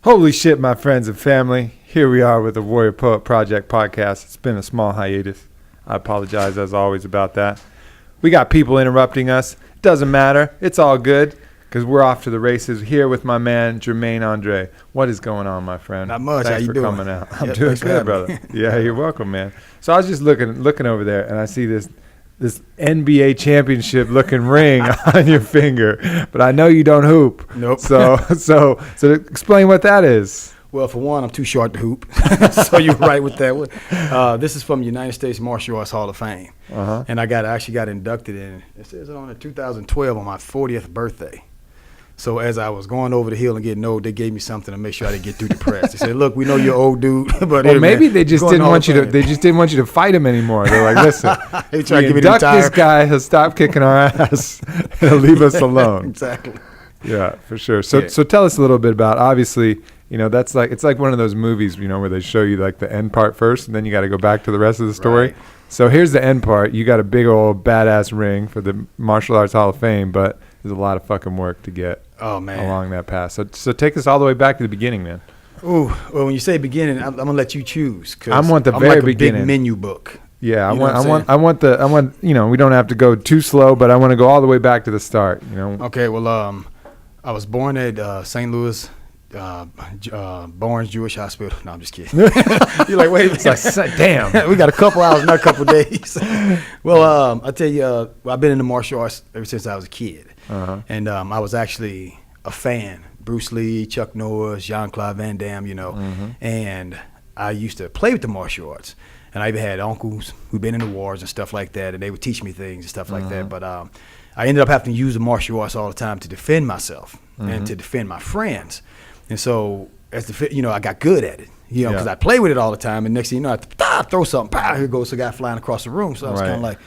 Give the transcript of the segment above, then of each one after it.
Holy shit, my friends and family. Here we are with the Warrior Poet Project podcast. It's been a small hiatus. I apologize, as always, about that. We got people interrupting us. Doesn't matter. It's all good because we're off to the races here with my man, Jermaine Andre. What is going on, my friend? Not much. Thanks How you for doing? coming out. I'm doing good, brother. Yeah, you're welcome, man. So I was just looking over there, and I see this NBA championship looking ring on your finger, but I know you don't hoop. Nope. So explain what that is. Well, for one, I'm too short to hoop, so you're right with that one. This is from the United States Martial Arts Hall of Fame, and I actually got inducted in. It says it on in 2012 on my 40th birthday. So as I was going over the hill and getting old, they gave me something to make sure I didn't get too depressed. They said, "Look, we know you're old, dude, but well, hey, maybe man, they just didn't want you to. They just didn't want you to fight him anymore. They're like, listen, they try to give me induct this guy. He'll stop kicking our ass. He'll leave us alone." Exactly. Yeah, for sure. So tell us a little bit about. Obviously, that's like it's like one of those movies, where they show you like the end part first, and then you got to go back to the rest of the story. Right. So here's the end part. You got a big old badass ring for the Martial Arts Hall of Fame, but there's a lot of fucking work to get along that path. So take us all the way back to the beginning, man. Ooh, well, when you say beginning, I'm gonna let you choose. I want the I'm very like a beginning. big menu book. Yeah, I want. We don't have to go too slow, but I want to go all the way back to the start. Okay, well, I was born at St. Louis. Barnes Jewish Hospital. No, I'm just kidding. You're like, wait a minute. Damn. We got a couple hours, not a couple days. Well, I tell you, I've been in the martial arts ever since I was a kid. And I was actually a fan. Bruce Lee, Chuck Norris, Jean-Claude Van Damme, and I used to play with the martial arts. And I even had uncles who'd been in the wars and stuff like that, and they would teach me things and stuff like that. But I ended up having to use the martial arts all the time to defend myself and to defend my friends. And so, I got good at it, because I play with it all the time. And next thing you know, I throw something, here goes a guy flying across the room. So I was kind of like,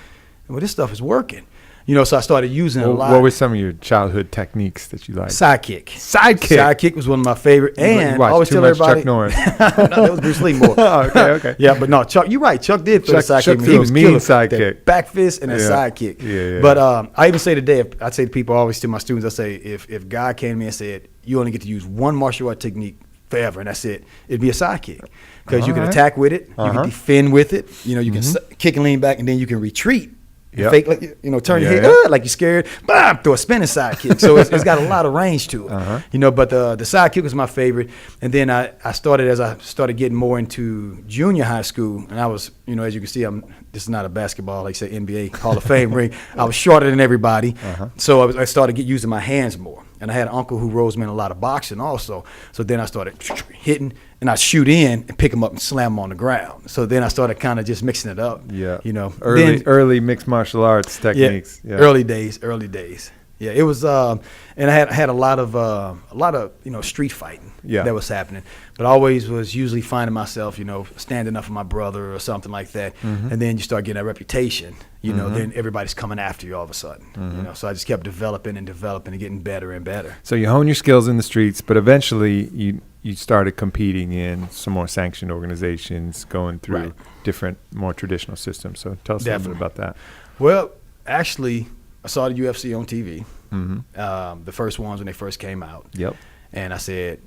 well, this stuff is working. So I started using it a lot. What were some of your childhood techniques that you liked? Sidekick. Sidekick was one of my favorite. And I always tell everybody. Chuck Norris. No, that was Bruce Lee more. Okay. Yeah, but no, Chuck, you're right. Chuck did throw a sidekick. Chuck threw a mean sidekick. That back fist and a sidekick. Yeah. But I even say today, I'd say to people, always to my students, I say, if God came to me and said, you only get to use one martial art technique forever, and that's it, it'd be a sidekick. Because you can attack with it, you can defend with it, you can kick and lean back, and then you can retreat. Fake, like, turn your head like you're scared, bam, throw a spinning sidekick. So it's got a lot of range to it, but the sidekick was my favorite. And then I started getting more into junior high school, and I was, as you can see, this is not a basketball, like say NBA Hall of Fame ring. I was shorter than everybody, so I started using my hands more. And I had an uncle who rose me in a lot of boxing also. So then I started hitting, and I'd shoot in and pick them up and slam them on the ground. So then I started kind of just mixing it up. Yeah. Early mixed martial arts techniques. Yeah. Early days. Yeah, it was, and I had a lot of street fighting that was happening, but I always was usually finding myself, standing up for my brother or something like that, and then you start getting that reputation, then everybody's coming after you all of a sudden, so I just kept developing and getting better and better. So you hone your skills in the streets, but eventually you started competing in some more sanctioned organizations, going through different, more traditional systems. So tell us a little bit about that. Well, actually, I saw the UFC on TV, the first ones when they first came out. Yep. And I said,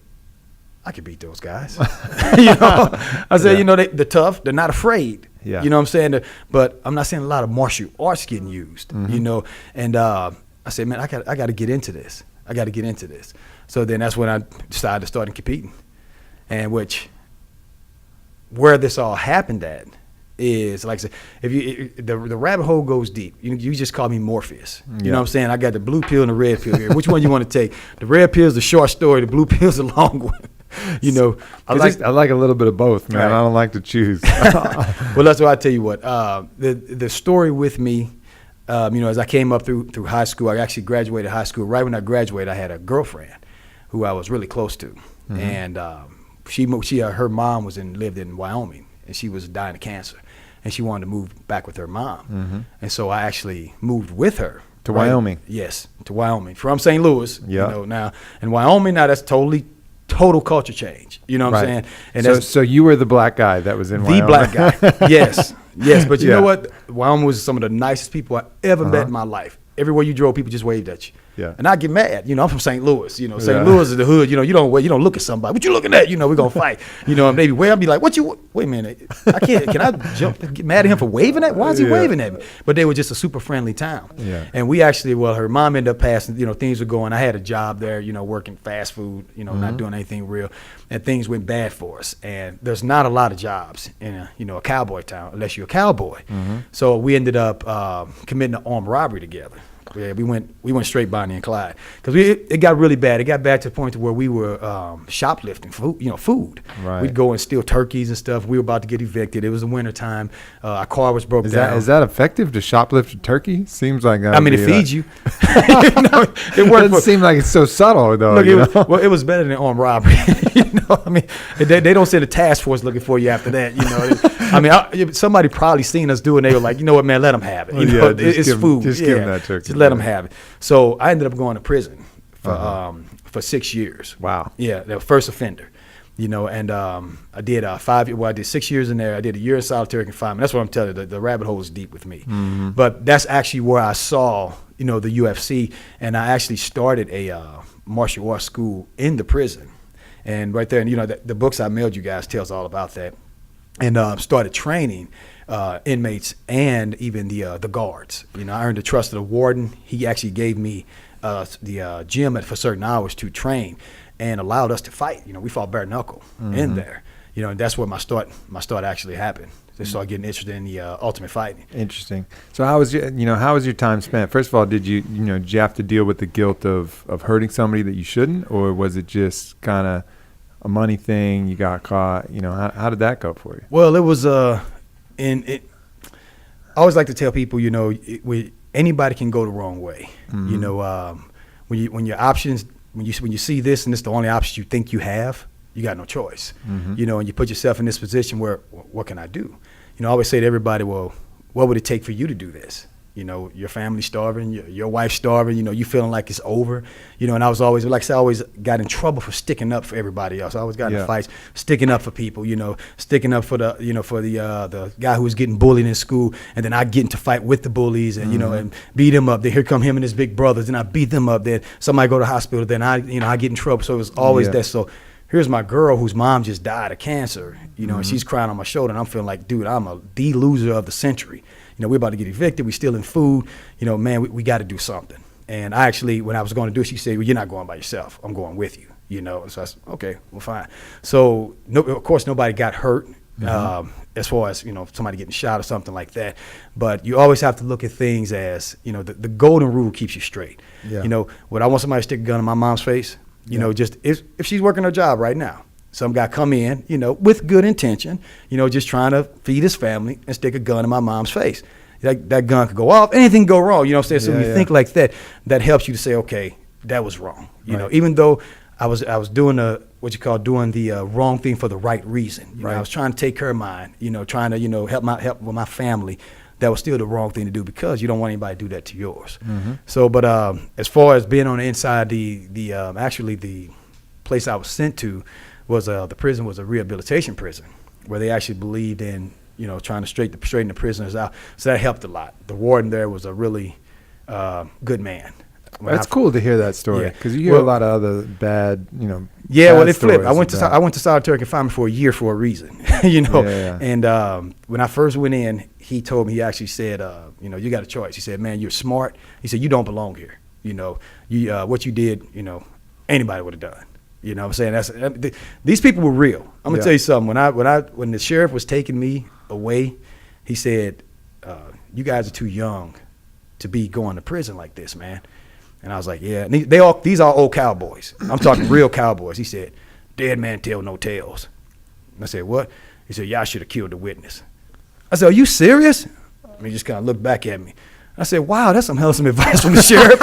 I could beat those guys. I said, they're tough. They're not afraid. Yeah. You know what I'm saying? But I'm not seeing a lot of martial arts getting used, And I said, man, I got to get into this. So then that's when I decided to start competing. And where this all happened at is, like I said, if the rabbit hole goes deep. You just call me Morpheus. You know what I'm saying? I got the blue pill and the red pill here. Which one you want to take? The red pill is the short story. The blue pill is the long one. I like a little bit of both, man. Right. I don't like to choose. Well, that's why I tell you what. The story with me, as I came up through high school, I actually graduated high school. Right when I graduated, I had a girlfriend who I was really close to, and her mom lived in Wyoming, and she was dying of cancer. And she wanted to move back with her mom. And so I actually moved with her. To Wyoming? Yes, to Wyoming. From St. Louis, now. In Wyoming, now that's total culture change. You know what I'm saying? And so you were the black guy that was in Wyoming. The black guy, yes. But you know what? Wyoming was some of the nicest people I ever met in my life. Everywhere you drove, people just waved at you. Yeah. And I get mad. I'm from St. Louis. St. Louis is the hood. You don't look at somebody. What you looking at? We're going to fight. And maybe I'll be like, wait a minute. Can I jump and get mad at him for waving at me? Why is he waving at me? But they were just a super friendly town. Yeah. And we actually, her mom ended up passing, things were going. I had a job there, working fast food, not doing anything real. And things went bad for us. And there's not a lot of jobs in a cowboy town unless you're a cowboy. So we ended up committing an armed robbery together. Yeah, we went straight Bonnie and Clyde because it got really bad. It got bad to the point to where we were shoplifting food. Right. We'd go and steal turkeys and stuff. We were about to get evicted. It was the winter time. Our car was broke down. Is that effective to shoplift a turkey? Seems like that. It feeds you. It doesn't seem like it's so subtle though. Well, it was better than armed robbery. They don't send a task force looking for you after that. Somebody probably seen us doing. They were like, you know what, man, let them have it. It's food. Just give them that turkey. Just let them have it. So I ended up going to prison for 6 years. Wow. Yeah, the first offender. And I did 5 years. Well, I did 6 years in there. I did a year in solitary confinement. That's what I'm telling you. The rabbit hole is deep with me. But that's actually where I saw, the UFC, and I actually started a martial arts school in the prison. And right there, and the books I mailed you guys tells all about that. And started training inmates and even the guards. I earned the trust of the warden. He actually gave me the gym for certain hours to train and allowed us to fight. We fought bare knuckle in there. And that's where my start actually happened. They started getting interested in the ultimate fighting. Interesting. So how was your time spent? First of all, did you have to deal with the guilt of hurting somebody that you shouldn't, or was it just kind of a money thing? You got caught. How did that go for you? Well, it was I always like to tell people, anybody can go the wrong way. When your options, when you see this and it's the only option you think you have, you got no choice. And you put yourself in this position where, what can I do? I always say to everybody, well, what would it take for you to do this? Your family's starving, your wife's starving, you feeling like it's over, and I was always, like I said, I always got in trouble for sticking up for everybody else. I always got in fights, sticking up for people, sticking up for the guy who was getting bullied in school, and then I get into fight with the bullies and, and beat him up. Then here come him and his big brothers, and I beat them up. Then somebody go to the hospital, then I get in trouble. So it was always that. So here's my girl whose mom just died of cancer, and she's crying on my shoulder, and I'm feeling like, dude, I'm the loser of the century. We're about to get evicted. We're stealing food. Man, we got to do something. And I actually, when I was going to do it, she said, well, you're not going by yourself. I'm going with you, So I said, okay, well, fine. So, of course, nobody got hurt as far as, somebody getting shot or something like that. But you always have to look at things as, the golden rule keeps you straight. Yeah. Would I want somebody to stick a gun in my mom's face? Just if she's working her job right now. Some guy come in, with good intention, just trying to feed his family and stick a gun in my mom's face. That gun could go off, anything can go wrong, So when you think like that, that helps you to say, okay, that was wrong. Even though I was doing doing the wrong thing for the right reason. I was trying to take care of mine, trying to, help with my family. That was still the wrong thing to do because you don't want anybody to do that to yours. So, but as far as being on the inside, actually the place I was sent to was the prison was a rehabilitation prison where they actually believed in trying to straighten the prisoners out. So that helped a lot. The warden there was a really good man. That's cool to hear that story because you hear a lot of other bad, Yeah, well, it flipped. I went to solitary confinement for a year for a reason, And when I first went in, he told me, he actually said, you got a choice. He said, man, you're smart. He said, you don't belong here. What you did, anybody would have done. What I'm saying? These people were real. I'm gonna tell you something. When the sheriff was taking me away, he said, "You guys are too young to be going to prison like this, man." And I was like, "Yeah." And these are old cowboys. I'm talking real cowboys. He said, "Dead man tell no tales." And I said, "What?" He said, "Y'all should have killed the witness." I said, "Are you serious?" He just kind of looked back at me. I said, wow, that's some advice from the sheriff.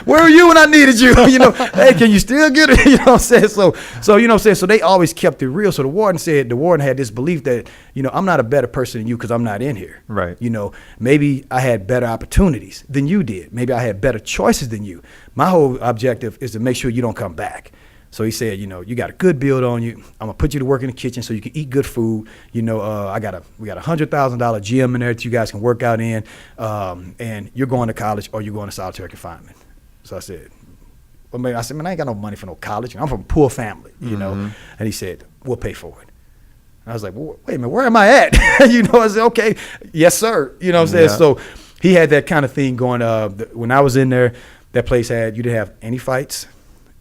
Where were you when I needed you? Hey, can you still get it? You know what I'm saying? So they always kept it real. So the warden had this belief that, I'm not a better person than you because I'm not in here. Right. Maybe I had better opportunities than you did. Maybe I had better choices than you. My whole objective is to make sure you don't come back. So he said, you know, you got a good build on you. I'm gonna put you to work in the kitchen so you can eat good food. You know, we got $100,000 gym in there that you guys can work out in, and you're going to college or you're going to solitary confinement. So I said, well, man, I ain't got no money for no college. I'm from a poor family, you know. And he said, we'll pay for it. And I was like, well, wait a minute, where am I at? You know, I said, okay, yes, sir. You know what I'm saying? Yeah. So he had that kind of thing going. When I was in there, that place you didn't have any fights.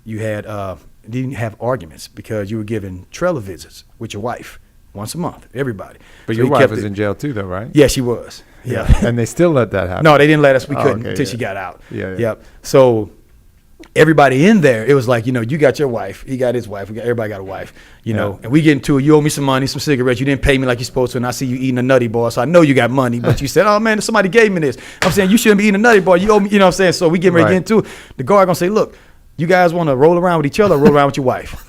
You didn't have arguments because you were given trailer visits with your wife once a month, everybody. But so your wife was in jail too, though, right? Yeah, she was. Yeah. And they still let that happen? No, they didn't let us. We couldn't okay, until she got out. Yeah. Yep. So everybody in there, it was like, you know, you got your wife, he got his wife, everybody got a wife, you know, and we get into it. You owe me some money, some cigarettes. You didn't pay me like you're supposed to, and I see you eating a Nutty Bar, so I know you got money. But you said, oh man, somebody gave me this. I'm saying you shouldn't be eating a Nutty Bar. You owe me, you know what I'm saying? So we getting ready to get into it. The guard gonna say, look, you guys want to roll around with each other or roll around with your wife?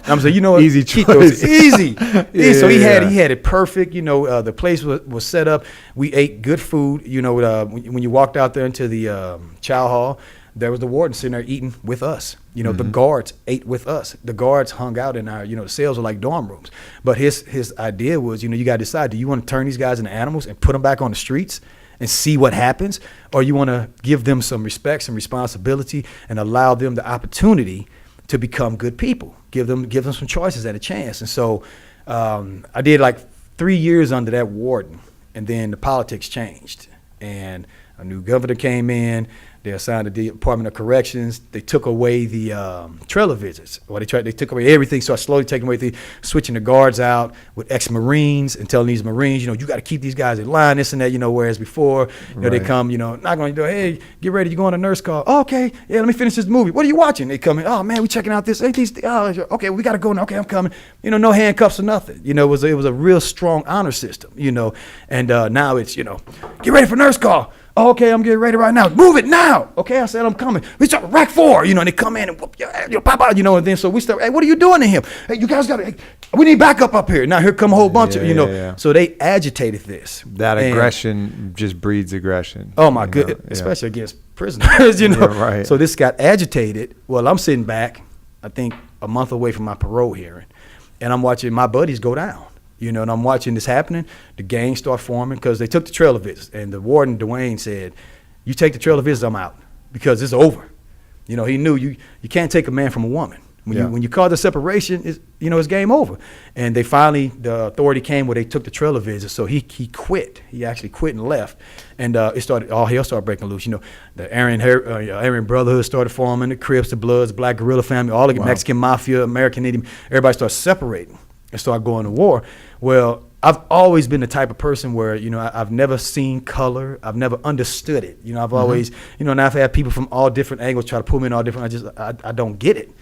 I'm saying, you know what? Easy choice. Easy. Yeah, so he had it perfect. You know, the place was set up. We ate good food. You know, when you walked out there into the chow hall, there was the warden sitting there eating with us. You know, the guards ate with us. The guards hung out in our, you know, the cells are like dorm rooms. But his idea was, you know, you got to decide, do you want to turn these guys into animals and put them back on the streets and see what happens, or you want to give them some respect, some responsibility, and allow them the opportunity to become good people. Give them some choices and a chance. And so I did like 3 years under that warden, and then the politics changed, and a new governor came in. They assigned the Department of Corrections. They took away the trailer visits. Well, they took away everything. So I slowly taking away switching the guards out with ex-Marines and telling these Marines, you know, you got to keep these guys in line, this and that, you know, whereas before, you know, they come, you know, not going to do, hey, get ready, you're going to nurse call. Oh, okay, yeah, let me finish this movie. What are you watching? They come in, oh, man, we checking out this. Ain't these, okay, we got to go now. Okay, I'm coming. You know, no handcuffs or nothing. You know, it was a real strong honor system, you know, and now it's, you know, get ready for nurse call. Oh, okay, I'm getting ready right now. Move it now. Okay, I said I'm coming. We start rack 4, you know, and they come in and whoop your pop out, you know, and then so we start, hey, what are you doing to him? Hey, you guys we need backup up here. Now here come a whole bunch of, you know. Yeah. So they agitated this. That aggression just breeds aggression. Oh my goodness, especially against prisoners, you know. Right. So this got agitated. Well, I'm sitting back, I think a month away from my parole hearing, and I'm watching my buddies go down. You know, and I'm watching this happening. The gangs start forming because they took the trailer visits. And the warden, Dwayne, said, you take the trailer visits, I'm out because it's over. You know, he knew you can't take a man from a woman. When you call the separation, it's game over. And they finally, the authority came where they took the trailer visits. So he quit. He actually quit and left. And all hell started breaking loose. You know, the Aryan Brotherhood started forming, the Crips, the Bloods, Black Guerrilla Family, all the Mexican Mafia, American Indian, everybody started separating and start going to war. Well, I've always been the type of person where, you know, I've never seen color. I've never understood it. You know, I've always, you know, and I've had people from all different angles try to pull me in all different. I don't get it.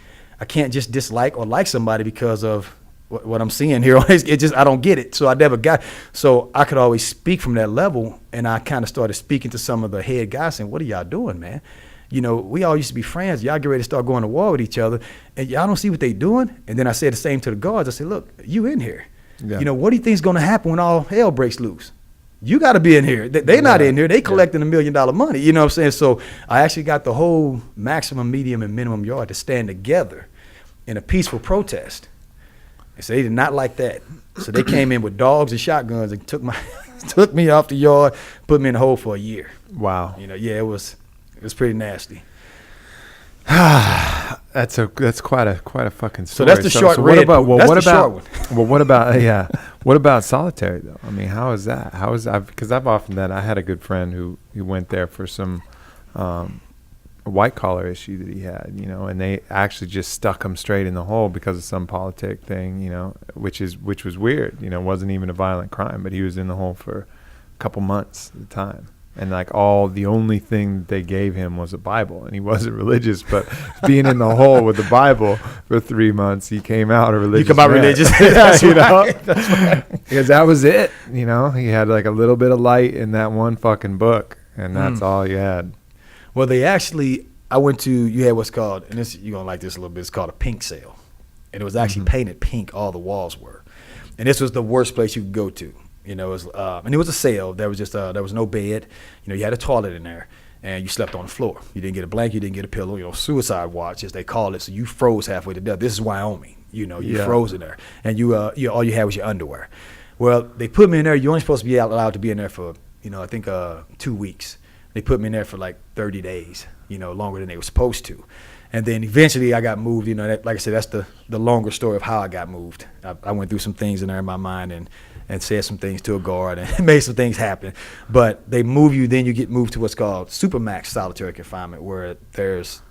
I can't just dislike or like somebody because of what I'm seeing here. I don't get it. So I never got, so I could always speak from that level. And I kind of started speaking to some of the head guys saying, what are y'all doing, man? You know, we all used to be friends. Y'all get ready to start going to war with each other, and y'all don't see what they doing. And then I said the same to the guards. I said, look, you in here. Yeah. You know, what do you think is going to happen when all hell breaks loose? You got to be in here. They're not in here. They collecting $1 million money. You know what I'm saying? So I actually got the whole maximum, medium, and minimum yard to stand together in a peaceful protest. And so they did not like that. So they came in with dogs and shotguns and took me off the yard, put me in the hole for a year. Wow. You know, yeah, it was pretty nasty. That's quite a fucking story. So that's the short. What about solitary though? I mean, how is that? Because I've often that I had a good friend who went there for some white collar issue that he had, you know, and they actually just stuck him straight in the hole because of some politic thing, you know, which was weird. You know, it wasn't even a violent crime, but he was in the hole for a couple months at the time. And like the only thing they gave him was a Bible, and he wasn't religious, but being in the hole with the Bible for 3 months, he came out a religious. You come out man. religious, That's you know, that's right. Because that was it. You know, he had like a little bit of light in that one fucking book, and that's all he had. Well, you had what's called, and this you're gonna like this a little bit. It's called a pink cell, and it was actually painted pink. All the walls were, and this was the worst place you could go to. You know, it was, and it was a cell. There was just there was no bed. You know, you had a toilet in there, and you slept on the floor. You didn't get a blanket, you didn't get a pillow, suicide watch, as they call it. So you froze halfway to death. This is Wyoming. You froze in there, and you all you had was your underwear. Well, they put me in there. You're only supposed to be allowed to be in there for, I think 2 weeks. They put me in there for like 30 days, longer than they were supposed to. And then eventually I got moved, like I said, that's the longer story of how I got moved. I went through some things in there in my mind and said some things to a guard and made some things happen. But they move you, then you get moved to what's called supermax solitary confinement, where there's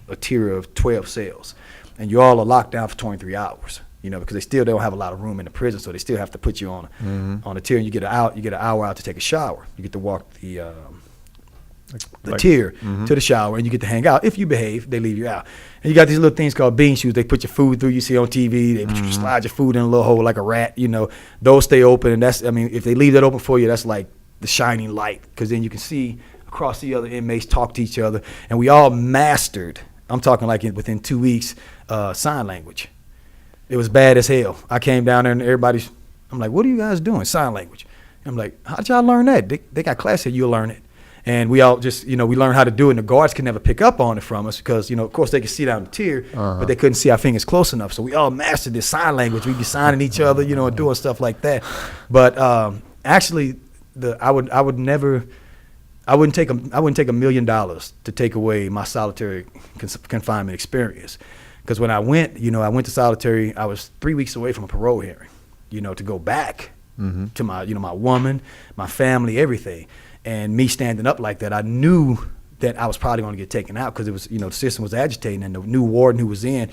a tier of 12 cells. And you all are locked down for 23 hours, because they still don't have a lot of room in the prison, so they still have to put you on a tier, and you get an hour out to take a shower. You get to walk the tier to the shower, and you get to hang out. If you behave, they leave you out. And you got these little things called bean shoes. They put your food through. You see on TV, they slide your food in a little hole like a rat. Those stay open, and if they leave that open for you, that's like the shining light, because then you can see across the other inmates, talk to each other, and we all mastered. I'm talking like within 2 weeks, sign language. It was bad as hell. I came down there and I'm like, what are you guys doing? Sign language. And I'm like, how did y'all learn that? They got class here, you'll learn it. And we all just, we learned how to do it, and the guards could never pick up on it from us because, of course they could see down the tier, but they couldn't see our fingers close enough. So we all mastered this sign language. We'd be signing each other, and doing stuff like that. But actually, I wouldn't take $1 million to take away my solitary confinement experience. Because when I went, I went to solitary, I was 3 weeks away from a parole hearing, to go back to my, my woman, my family, everything. And me standing up like that, I knew that I was probably going to get taken out because it was, the system was agitating, and the new warden who was in,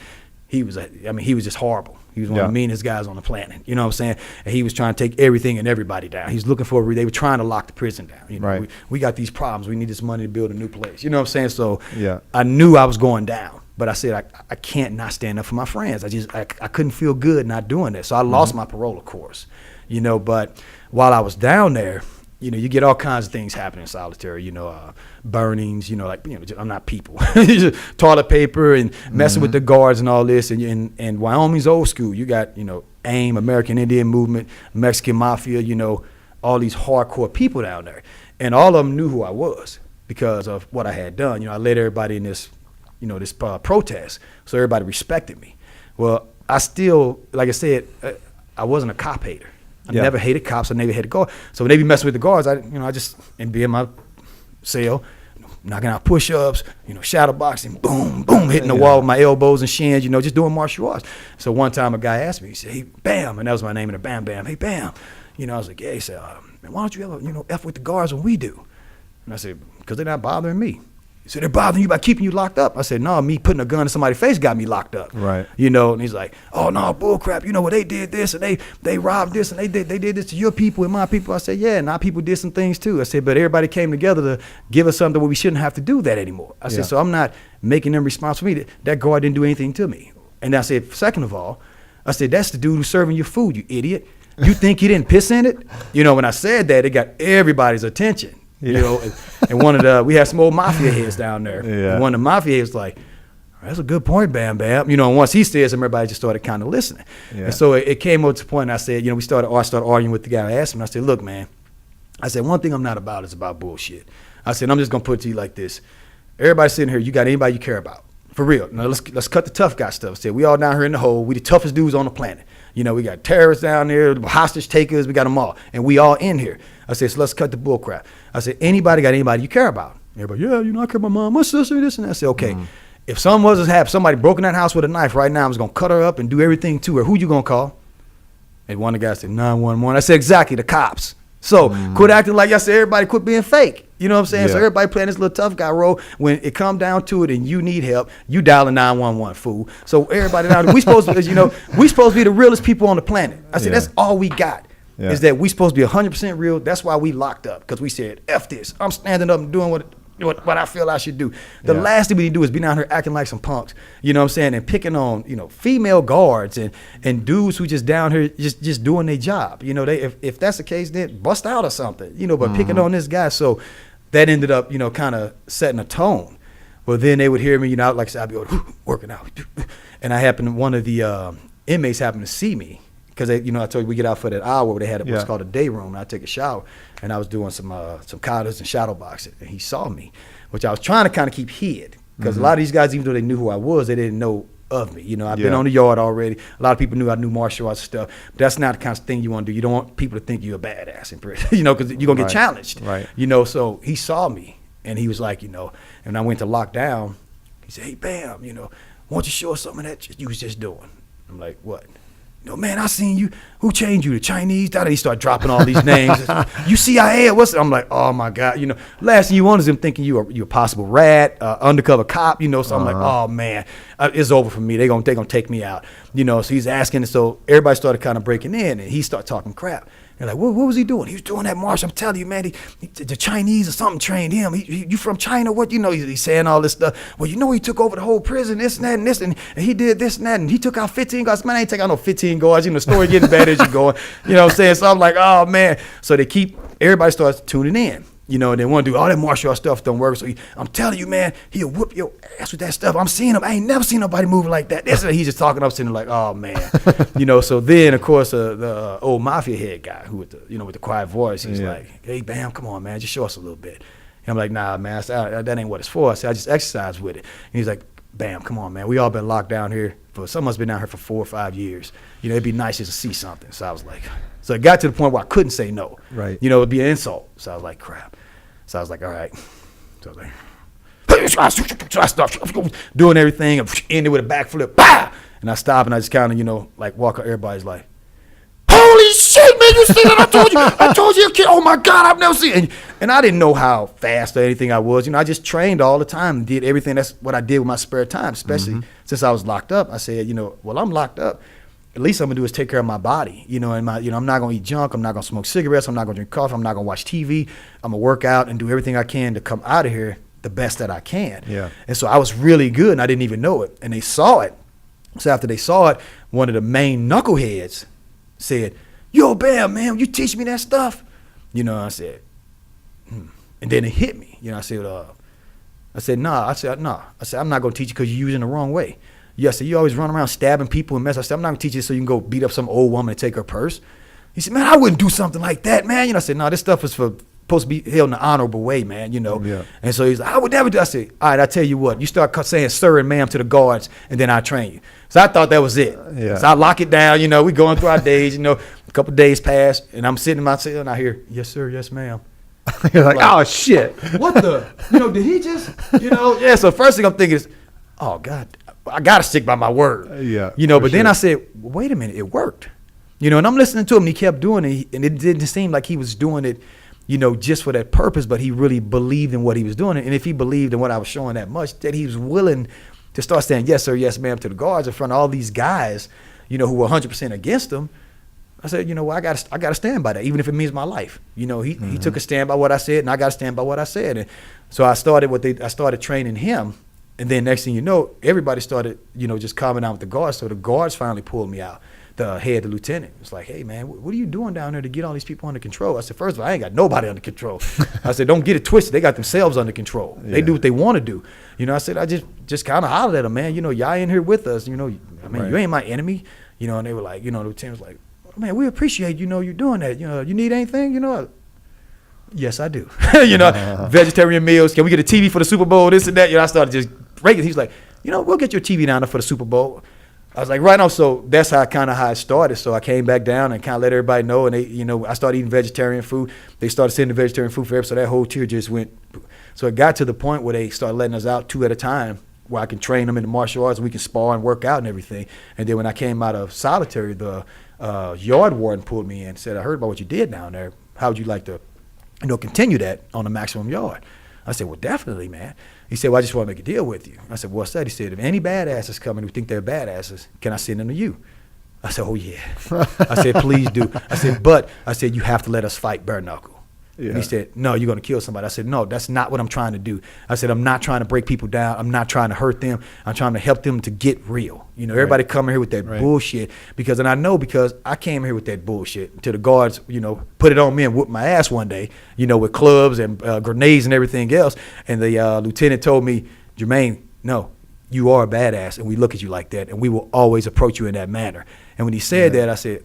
he was just horrible. He was one of the meanest guys on the planet. You know what I'm saying? And he was trying to take everything and everybody down. He was looking they were trying to lock the prison down. Right. We got these problems. We need this money to build a new place. You know what I'm saying? So I knew I was going down, but I said, I can't not stand up for my friends. I couldn't feel good not doing that. So I lost my parole, of course, but while I was down there, you get all kinds of things happening in solitary, burnings, I'm not people, toilet paper and messing with the guards and all this. And Wyoming's old school. You got, AIM, American Indian Movement, Mexican Mafia, all these hardcore people down there. And all of them knew who I was because of what I had done. I led everybody in this, this protest. So everybody respected me. Well, I still, like I said, I wasn't a cop hater. I never hated cops. I never hated guards. So when they be messing with the guards, I just be in my cell, knocking out push-ups, shadow boxing, boom, boom, hitting the wall with my elbows and shins, just doing martial arts. So one time a guy asked me, he said, hey, Bam, and that was my name in the Bam Bam. Hey, Bam. I was like, yeah. He said, man, why don't you ever, F with the guards when we do? And I said, because they're not bothering me. He said, they're bothering you by keeping you locked up. I said, no, me putting a gun in somebody's face got me locked up. Right. And he's like, oh, no, bull crap. Well, they did this and they robbed this and they did this to your people and my people. I said, yeah, and our people did some things too. I said, but everybody came together to give us something where we shouldn't have to do that anymore. I said, so I'm not making them responsible for me. That guard didn't do anything to me. And I said, second of all, I said, that's the dude who's serving your food, you idiot. You think he didn't piss in it? When I said that, it got everybody's attention. And we had some old mafia heads down there. Yeah. And one of the mafia heads was like, that's a good point, Bam Bam. And once he says, everybody just started kind of listening. Yeah. And so it came up to the point, and I said, I started arguing with the guy. I asked him, I said, look, man, I said, one thing I'm not about is about bullshit. I said, I'm just going to put it to you like this. Everybody sitting here, you got anybody you care about. For real. Now, let's cut the tough guy stuff. I said, we all down here in the hole. We the toughest dudes on the planet. We got terrorists down there, hostage takers, we got them all. And we all in here. I said, so let's cut the bull crap. I said, anybody got anybody you care about? Everybody, yeah, I care about my mom, my sister, this and that. I said, okay, if something was to happen, somebody broke in that house with a knife right now, I was going to cut her up and do everything to her. Who you going to call? And one of the guys said, 911. I said, exactly, the cops. So quit acting like, I said, everybody quit being fake. You know what I'm saying? Yeah. So everybody playing this little tough guy role. When it come down to it and you need help, you dialing 911, fool. So everybody down we supposed to, we supposed to be the realest people on the planet. I said, that's all we got. Yeah. Is that we supposed to be 100% real. That's why we locked up, because we said, F this. I'm standing up and doing what I feel I should do. The last thing we need to do is be down here acting like some punks, you know what I'm saying, and picking on, female guards and dudes who just down here just doing their job. They if that's the case, then bust out or something, but picking on this guy. So that ended up, kind of setting a tone. Well, then they would hear me, like I said, I'd be working out. And one of the inmates happened to see me, because I told you we get out for that hour where they had what's Yeah. called a day room, and I take a shower, and I was doing some katas and shadow boxing, and he saw me, which I was trying to kind of keep hid, because a lot of these guys, even though they knew who I was, they didn't know of me. I've been on the yard already. A lot of people knew I knew martial arts stuff. But that's not the kind of thing you want to do. You don't want people to think you're a badass in prison, because you're gonna get challenged. Right. So he saw me, and he was like, and I went to lock down. He said, "Hey, Bam, why don't you show us something that you was just doing?" I'm like, "What?" Man, I seen you. Who changed you? The Chinese? He start dropping all these names. You CIA? What's? I'm like, oh my God. Last thing you want is them thinking you a possible rat, undercover cop. So I'm like, oh man, it's over for me. They gonna take me out. So he's asking, and so everybody started kind of breaking in, and he started talking crap. They're like, what was he doing? He was doing that march. I'm telling you, man, the Chinese or something trained him. You from China? What? He's saying all this stuff. Well, he took over the whole prison, this and that and this, and he did this and that, and he took out 15 guards. Man, I ain't taking out no 15 guards. The story getting better as you going. You know what I'm saying? So I'm like, oh man. So everybody starts tuning in. And they want to do all that martial arts stuff don't work. So I'm telling you, man, he'll whoop your ass with that stuff. I'm seeing him. I ain't never seen nobody moving like that. He's just talking up, sitting like, oh man. So then of course the old mafia head guy who with the quiet voice, he's like, hey Bam, come on man, just show us a little bit. And I'm like, nah man, that ain't what it's for. I said, I just exercise with it. And he's like, Bam, come on man, we all been locked down here some of us been down here for 4 or 5 years. It'd be nice just to see something. So I was like, so it got to the point where I couldn't say no. Right. It'd be an insult. So I was like, crap. So I was like, all right. So I was like, so I start doing everything and ended with a backflip. Bah! And I stop and I just kind of, walk up. Everybody's like, holy shit, man, you see that? I told you, kid. Oh my God, I've never seen it. And I didn't know how fast or anything I was. I just trained all the time and did everything. That's what I did with my spare time, especially since I was locked up. I said, well, I'm locked up. At least I'm gonna do is take care of my body, and I'm not gonna eat junk. I'm not gonna smoke cigarettes. I'm not gonna drink coffee. I'm not gonna watch TV. I'm gonna work out and do everything I can to come out of here the best that I can. Yeah. And so I was really good, and I didn't even know it. And they saw it. So after they saw it, one of the main knuckleheads said, "Yo, Bam, man, you teach me that stuff?" I said, And then it hit me. I said, nah. I said, I'm not gonna teach you because you're using it the wrong way. I said, you always run around stabbing people and mess. I said, I'm not gonna teach you so you can go beat up some old woman and take her purse. He said, man, I wouldn't do something like that, man. I said, no, this stuff is supposed to be held in an honorable way, man. Yeah. And so he's like, I would never do. I said, all right, I tell you what, you start saying sir and ma'am to the guards, and then I train you. So I thought that was it. Yeah. So I lock it down. We going through our days. A couple of days pass, and I'm sitting in my cell, and I hear, yes sir, yes ma'am. You're like, oh shit. What the? Did he just? Yeah. So first thing I'm thinking is, oh God, I gotta stick by my word. Yeah. But then I said, wait a minute, it worked. And I'm listening to him, and he kept doing it, and it didn't seem like he was doing it, just for that purpose, but he really believed in what he was doing. And if he believed in what I was showing that much, that he was willing to start saying yes sir, yes ma'am to the guards in front of all these guys, who were 100% against him. I said, I gotta stand by that, even if it means my life. He took a stand by what I said, and I gotta stand by what I said. And so I started training him, and then next thing you know, everybody started, just coming out with the guards. So the guards finally pulled me out. The lieutenant was like, hey man, what are you doing down there to get all these people under control? I said, first of all, I ain't got nobody under control. I said, don't get it twisted. They got themselves under control. Yeah. They do what they want to do. I said, I just kind of hollered at them, man. Y'all in here with us. You ain't my enemy. And they were like, the lieutenant was like, man, we appreciate, you doing that. You need anything, Yes, I do. Vegetarian meals. Can we get a TV for the Super Bowl? This and that. I started just breaking. He's like, we'll get your TV down there for the Super Bowl. I was like, right now. So that's how it started. So I came back down and kind of let everybody know. And they, I started eating vegetarian food. They started sending the vegetarian food for everybody. So that whole tier just went. So it got to the point where they started letting us out 2 at a time, where I can train them in the martial arts. And we can spar and work out and everything. And then when I came out of solitary, the yard warden pulled me in and said, I heard about what you did down there. How would you like to, continue that on the maximum yard? I said, well, definitely, man. He said, well, I just want to make a deal with you. I said, what's that? He said, if any badasses come in who think they're badasses, can I send them to you? I said, oh, yeah. I said, please do. I said, you have to let us fight bare knuckle. Yeah. And he said, no, you're going to kill somebody. I said, no, that's not what I'm trying to do. I said, I'm not trying to break people down. I'm not trying to hurt them. I'm trying to help them to get real. Everybody come here with that bullshit because I came here with that bullshit to the guards, put it on me and whoop my ass one day, with clubs and grenades and everything else. And the lieutenant told me, Jermaine, no, you are a badass and we look at you like that and we will always approach you in that manner. And when he said that, I said,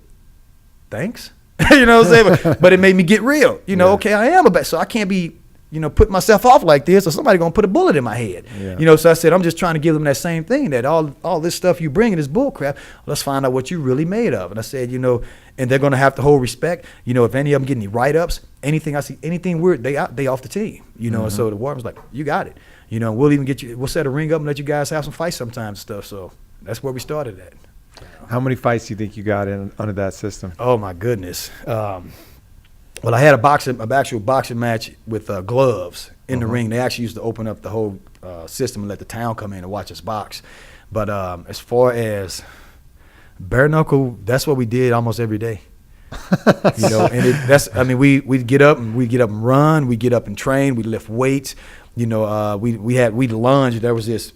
thanks. You know what I'm saying? But it made me get real. You know, okay, I am a bad, so I can't be, you know, putting myself off like this, or somebody gonna put a bullet in my head. Yeah. You know, so I said, I'm just trying to give them that same thing, that all this stuff you bring in is bull crap. Let's find out what you really made of. And I said, you know, and they're gonna have to hold respect. You know, if any of them get any write-ups, anything I see, anything weird, they off the team. You know, and so the warden's like, you got it. You know, we'll set a ring up and let you guys have some fights sometimes and stuff. So that's where we started at. How many fights do you think you got in under that system? Oh my goodness. Well, I had an actual boxing match with gloves in the ring. They actually used to open up the whole system and let the town come in and watch us box. But as far as bare knuckle, that's what we did almost every day. You know, and we'd get up and run, we'd get up and train, we'd lift weights. You know, we'd lunge.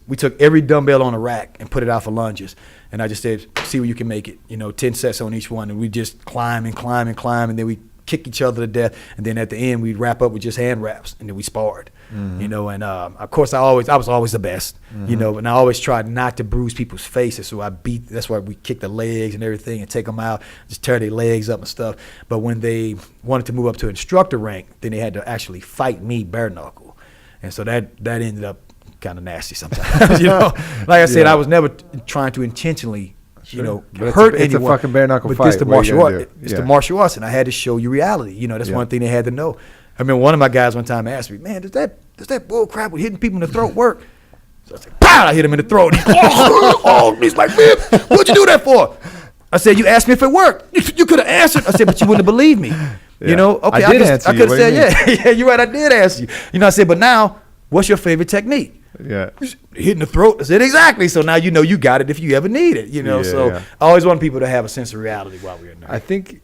We took every dumbbell on a rack and put it out for lunges. And I just said, see where you can make it. You know, 10 sets on each one, and we just climb, and then we kick each other to death, and then at the end we'd wrap up with just hand wraps, and then we sparred. You know, and of course I was always the best. You know, and I always tried not to bruise people's faces, so that's why we kick the legs and everything and take them out, just tear their legs up and stuff. But when they wanted to move up to instructor rank, then they had to actually fight me bare knuckle, and so that ended up kind of nasty sometimes. You know, like I said, I was never trying to intentionally, you know, hurt anyone. It's a fucking bare knuckle fight. It's the martial art. It's the martial arts, and I had to show you reality. You know, that's one thing they had to know. I remember one of my guys one time asked me, "Man, does that bull crap with hitting people in the throat work?" So I said, "Pow!" I hit him in the throat. He's like, "Man, what'd you do that for?" I said, "You asked me if it worked. You could have answered." I said, "But you wouldn't have believed me." You know, okay, I could have said, "Yeah, you're right. I did ask you." You know, I said, "But now, what's your favorite technique?" Yeah, hitting the throat. I said, exactly. So now you know you got it if you ever need it. You know, I always want people to have a sense of reality while we're in there. I think,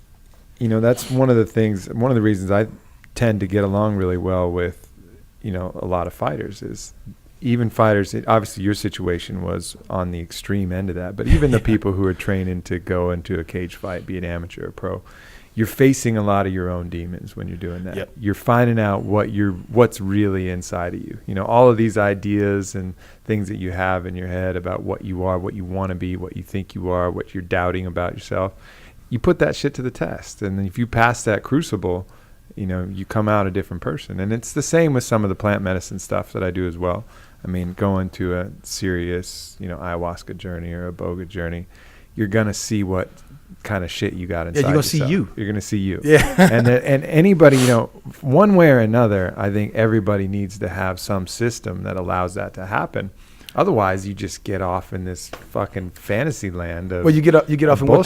you know, that's one of the reasons I tend to get along really well with, you know, a lot of fighters is even fighters. Obviously, your situation was on the extreme end of that, but even the people who are training to go into a cage fight, be it amateur or pro, you're facing a lot of your own demons when you're doing that. Yep. You're finding out what's really inside of you. You know, all of these ideas and things that you have in your head about what you are, what you want to be, what you think you are, what you're doubting about yourself. You put that shit to the test. And if you pass that crucible, you know, you come out a different person. And it's the same with some of the plant medicine stuff that I do as well. I mean, going to a serious, you know, ayahuasca journey or a boga journey, you're going to see what kind of shit you got inside. Yeah, you're gonna see you. You're gonna see you. Yeah. and anybody, you know, one way or another, I think everybody needs to have some system that allows that to happen. Otherwise, you just get off in this fucking fantasy land of you get off in what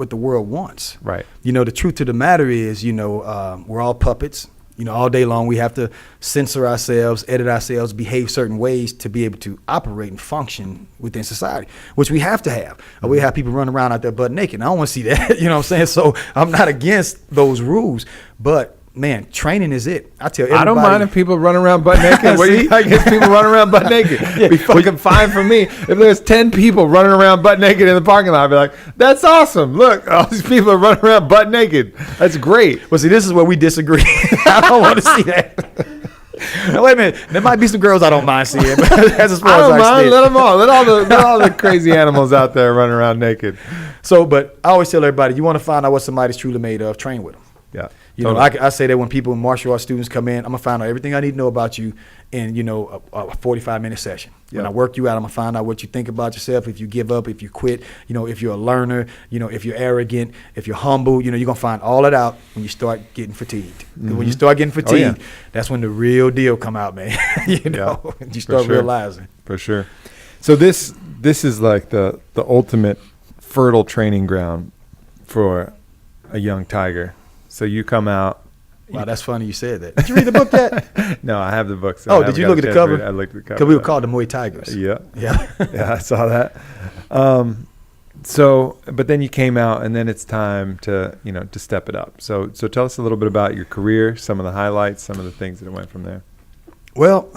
the world wants. Right. You know, the truth to the matter is, you know, we're all puppets. You know, all day long we have to censor ourselves, edit ourselves, behave certain ways to be able to operate and function within society, which we have to have. We have people running around out there butt naked. I don't want to see that. You know what I'm saying? So I'm not against those rules, but man, training is it. I tell everybody. I don't mind if people run around butt naked. What do you think? If people run around butt naked, it'd be fucking fine for me. If there's 10 people running around butt naked in the parking lot, I'd be like, that's awesome. Look, all these people are running around butt naked. That's great. Well, see, this is where we disagree. I don't want to see that. Now, wait a minute. There might be some girls I don't mind seeing, but that's as far as I mind. Let them all. Let all the crazy animals out there running around naked. So, but I always tell everybody, you want to find out what somebody's truly made of, train with them. Yeah. You know, I say that when people, martial arts students come in, I'm going to find out everything I need to know about you in, you know, a 45-minute session. Yep. When I work you out, I'm going to find out what you think about yourself, if you give up, if you quit, you know, if you're a learner, you know, if you're arrogant, if you're humble, you know, you're going to find all that out when you start getting fatigued. Mm-hmm. When you start getting fatigued, that's when the real deal come out, man. You know, you start realizing. For sure. So this is like the ultimate fertile training ground for a young tiger. So you come out. Wow, that's funny you said that. Did you read the book yet? No, I have the book. So did you look at the cover? I looked at the cover. Because we were called the Muay Tigers. Yeah. Yeah, I saw that. So, but then you came out, and then it's time to, you know, to step it up. So tell us a little bit about your career, some of the highlights, some of the things that went from there. Well,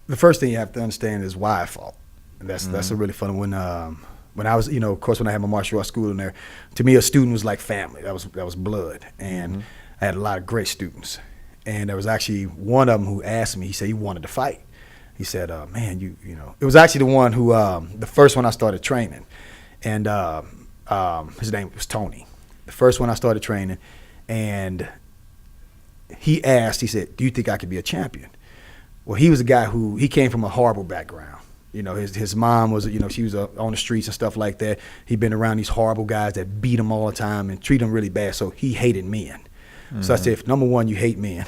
the first thing you have to understand is why I fought. And that's a really fun one. When I was, you know, of course, when I had my martial arts school in there, to me, a student was like family. That was blood. And I had a lot of great students. And there was actually one of them who asked me, he said he wanted to fight. He said, man, you know, it was actually the one who, the first one I started training. And his name was Tony. the first one I started training, and he said, do you think I could be a champion? Well, he was a guy he came from a horrible background. His mom was, she was on the streets and stuff like that. He'd been around these horrible guys that beat him all the time and treat him really bad. So he hated men. So I said, if number one, you hate men,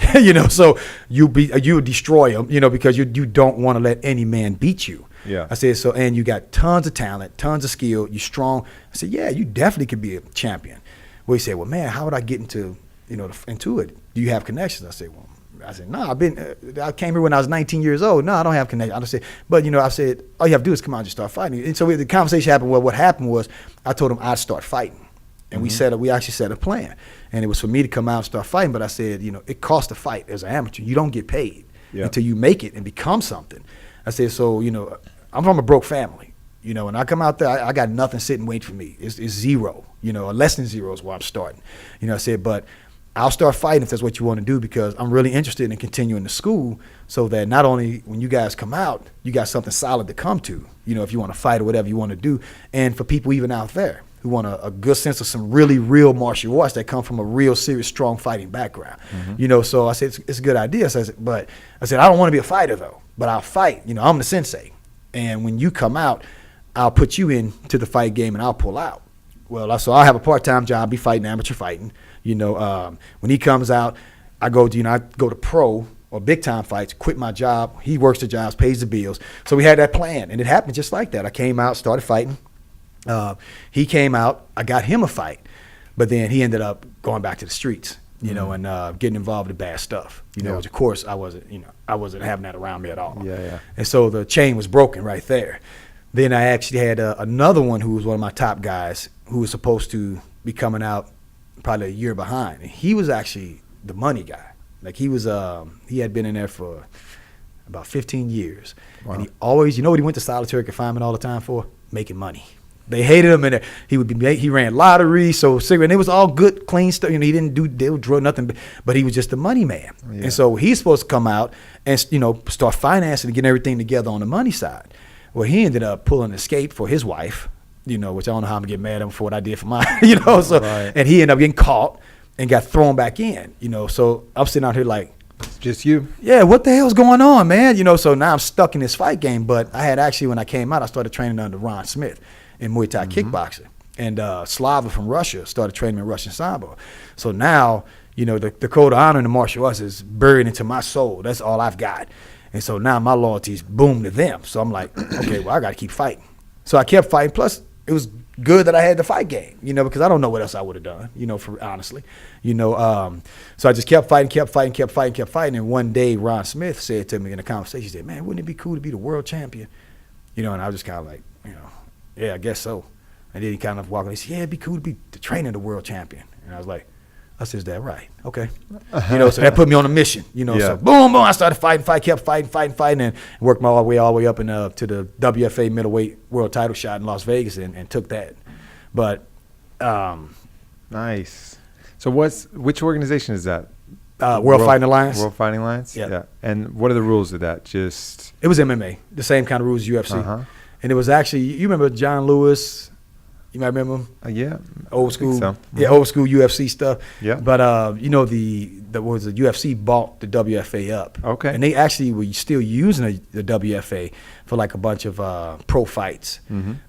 so you would destroy them, because you don't want to let any man beat you. Yeah. I said, and you got tons of talent, tons of skill, you're strong. I said, yeah, you definitely could be a champion. Well, he said, well, man, how would I get into it? Do you have connections? I said, no, I came here when I was 19 years old. No, I don't have connections. I said, but I said, all you have to do is come out and just start fighting. And so the conversation happened. Well, what happened was I told him I'd start fighting. And we actually set a plan, and it was for me to come out and start fighting. But I said, it costs to fight as an amateur. You don't get paid until you make it and become something. I said, so I'm from a broke family, when I come out there, I got nothing sitting waiting for me. It's zero, or less than zero is where I'm starting. I said, but I'll start fighting if that's what you want to do, because I'm really interested in continuing the school, so that not only when you guys come out, you got something solid to come to, if you want to fight or whatever you want to do, and for people even out there who want a good sense of some really real martial arts that come from a real serious, strong fighting background. So I said, it's a good idea. So I said, I don't want to be a fighter though, but I'll fight. I'm the sensei. And when you come out, I'll put you into the fight game and I'll pull out. Well, so I'll have a part-time job, be fighting amateur fighting. When he comes out, I go to pro or big-time fights, quit my job. He works the jobs, pays the bills. So we had that plan, and it happened just like that. I came out, started fighting. He came out, I got him a fight, but then he ended up going back to the streets, and getting involved in bad stuff, which of course I wasn't having that around me at all. Yeah. And so the chain was broken right there. Then I actually had another one who was one of my top guys who was supposed to be coming out probably a year behind. And he was actually the money guy. Like he had been in there for about 15 years. Wow. And he always, what he went to solitary confinement all the time for? Making money. They hated him, and he ran lotteries, so cigarette, and it was all good, clean stuff. He didn't do drug nothing, but he was just the money man. Yeah. And so he's supposed to come out and start financing and getting everything together on the money side. Well, he ended up pulling an escape for his wife, which I don't know how I'm gonna get mad at him for what I did for mine, So right. And he ended up getting caught and got thrown back in, So I'm sitting out here like, it's just you. Yeah, what the hell's going on, man? So now I'm stuck in this fight game. But I had actually, when I came out, I started training under Ron Smith in Muay Thai kickboxing. And Slava from Russia started training in Russian Sambo. So now, the code of honor in the martial arts is buried into my soul. That's all I've got. And so now my loyalty's boom to them. So I'm like, okay, well, I got to keep fighting. So I kept fighting. Plus, it was good that I had the fight game, because I don't know what else I would have done, honestly. So I just kept fighting. And one day, Ron Smith said to me in a conversation, he said, man, wouldn't it be cool to be the world champion? And I was just kind of like, yeah, I guess so. And then he kind of walked in. He said, yeah, it'd be cool to be the trainer, the world champion. And I was like, I said, is that right? Okay. So that put me on a mission, So boom, I started kept fighting, and worked my way all the way up to the WFA middleweight world title shot in Las Vegas and took that. But nice. So which organization is that? World Fighting Alliance. World Fighting Alliance? Yeah. And what are the rules of that? It was MMA, the same kind of rules as UFC. And it was actually, you remember John Lewis? You might remember him? Yeah. Old school. So. Yeah, old school UFC stuff. Yeah. But, the UFC bought the WFA up. Okay. And they actually were still using the WFA for like a bunch of pro fights.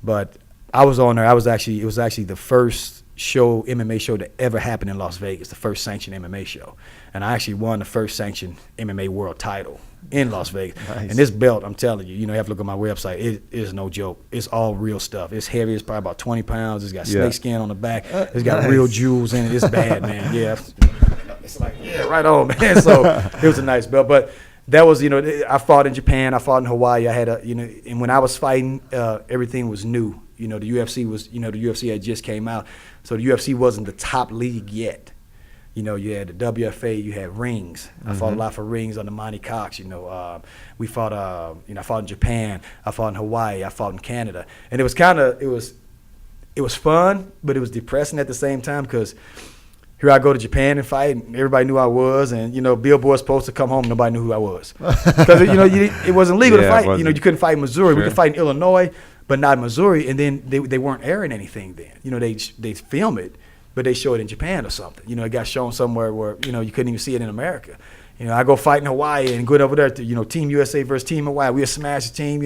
But I was on there. It was actually the first MMA show that ever happened in Las Vegas, the first sanctioned MMA show. And I actually won the first sanctioned MMA world title in Las Vegas. Nice. And this belt, I'm telling you, you have to look at my website. It is no joke. It's all real stuff. It's heavy. It's probably about 20 pounds. It's got snake skin on the back. It's got real jewels in it. It's bad, man. Yeah. It's like, yeah, right on, man. So it was a nice belt. But that was, I fought in Japan. I fought in Hawaii. I had and when I was fighting, everything was new. The UFC had just came out. So the UFC wasn't the top league yet. You had the WFA, you had rings. I fought a lot for rings under Monty Cox. We fought. I fought in Japan. I fought in Hawaii. I fought in Canada, and it was fun, but it was depressing at the same time because here I go to Japan and fight, and everybody knew who I was, and Billboard's supposed to come home, nobody knew who I was because it wasn't legal to fight. You couldn't fight in Missouri. Sure. We could fight in Illinois, but not in Missouri. And then they weren't airing anything then. They film it. but they show it in Japan or something. It got shown somewhere where, you couldn't even see it in America. I go fight in Hawaii and go over there to, Team USA versus Team Hawaii. We a smash team,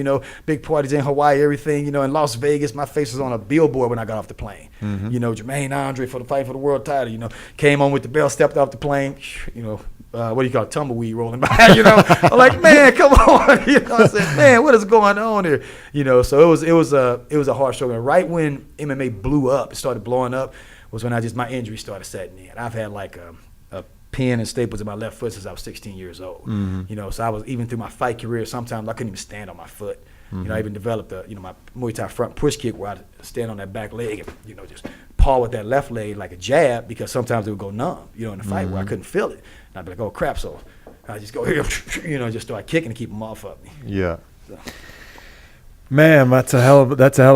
big parties in Hawaii, everything, in Las Vegas. My face was on a billboard when I got off the plane. Jermaine Andre for the fight for the world title, came on with the belt, stepped off the plane, what do you call it, tumbleweed rolling by, I'm like, man, come on. I said, man, what is going on here? So it was a hard struggle. And right when MMA blew up, it started blowing up, was when my injury started setting in. I've had like a pin and staples in my left foot since I was 16 years old. So I was, even through my fight career, sometimes I couldn't even stand on my foot. I even developed my Muay Thai front push kick where I'd stand on that back leg and, just paw with that left leg like a jab, because sometimes it would go numb, in the fight where I couldn't feel it. And I'd be like, oh, crap. So I just go here, just start kicking to keep them off of me. Yeah. So. Man, that's a hell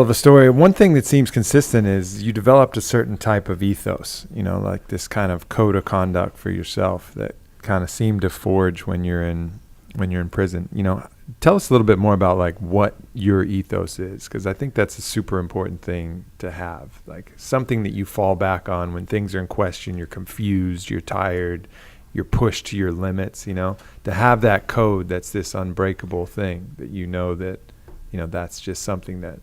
of a story. One thing that seems consistent is you developed a certain type of ethos, like this kind of code of conduct for yourself that kind of seemed to forge when you're in prison. Tell us a little bit more about like what your ethos is, because I think that's a super important thing to have, like something that you fall back on when things are in question, you're confused, you're tired, you're pushed to your limits, to have that code that's this unbreakable thing that that that's just something that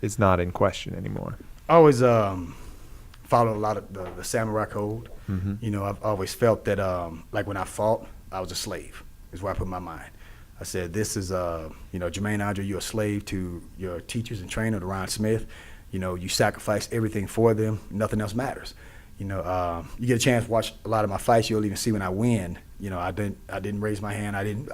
is not in question anymore. I always followed a lot of the samurai code. I've always felt that like when I fought, I was a slave, is where I put my mind. I said, this is, Jermaine Andre, you're a slave to your teachers and trainer, Ron Smith. You sacrifice everything for them. Nothing else matters. You get a chance to watch a lot of my fights, you'll even see when I win, I didn't raise my hand. I didn't,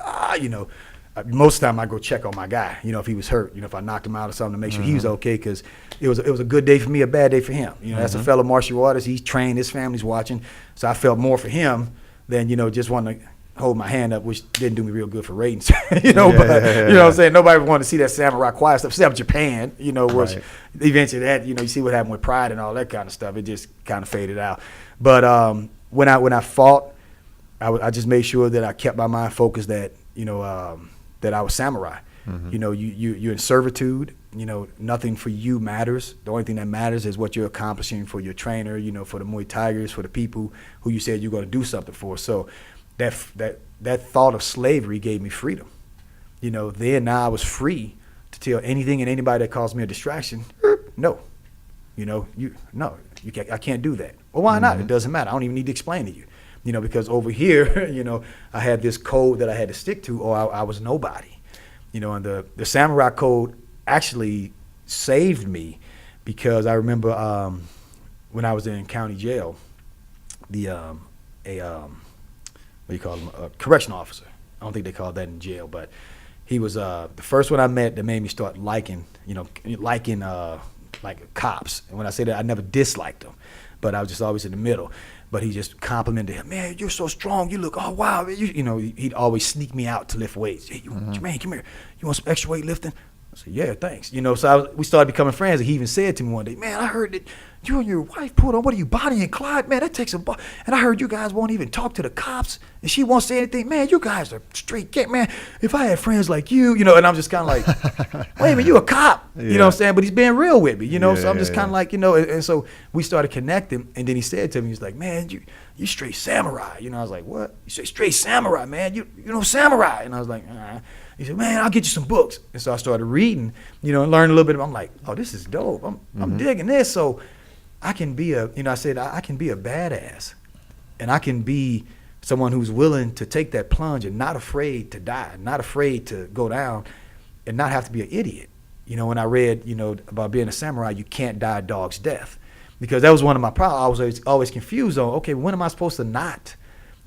most of the time I go check on my guy, if he was hurt, if I knocked him out or something to make sure he was okay, because it was a good day for me, a bad day for him. That's a fellow martial artist. He's trained, his family's watching. So I felt more for him than, just wanting to hold my hand up, which didn't do me real good for ratings, you know what I'm saying? Nobody wanted to see that samurai quiet stuff, except Japan, which eventually that, you see what happened with Pride and all that kind of stuff. It just kind of faded out. But when I fought, I just made sure that I kept my mind focused that, that I was samurai. You're in servitude. Nothing for you matters. The only thing that matters is what you're accomplishing for your trainer, for the Muay Tigers, for the people who you said you're going to do something for. So that thought of slavery gave me freedom. Then now I was free to tell anything and anybody that caused me a distraction, no. I can't do that. Well, why not? It doesn't matter. I don't even need to explain to you. Because over here, I had this code that I had to stick to, or I was nobody. And the samurai code actually saved me, because I remember when I was in county jail, what do you call him, a correctional officer. I don't think they call that in jail, but he was the first one I met that made me start liking like cops. And when I say that, I never disliked them, but I was just always in the middle. But he just complimented him, man, you're so strong. You look, oh, wow. He'd always sneak me out to lift weights. Hey, Jermaine, come here. You want some extra weight lifting? I said, yeah, thanks. So we started becoming friends. And he even said to me one day, man, I heard that you and your wife pulled on, what are you, Bonnie and Clyde? Man, that takes a and I heard you guys won't even talk to the cops, and she won't say anything. Man, you guys are straight get, man. If I had friends like you, and I'm just kind of like, wait a minute, you a cop. You know what I'm saying? But he's being real with me, so I'm just kind of like, and so we started connecting, and then he said to me, he's like, man, you straight samurai. I was like, what? You say straight samurai, man. You know samurai. And I was like, He said, man, I'll get you some books. And so I started reading, and learned a little bit. I'm like, oh, this is dope. I'm digging this. So I can be I can be a badass, and I can be someone who's willing to take that plunge and not afraid to die, not afraid to go down, and not have to be an idiot. When I read, about being a samurai, you can't die a dog's death, because that was one of my problems. I was always confused on, okay, when am I supposed to not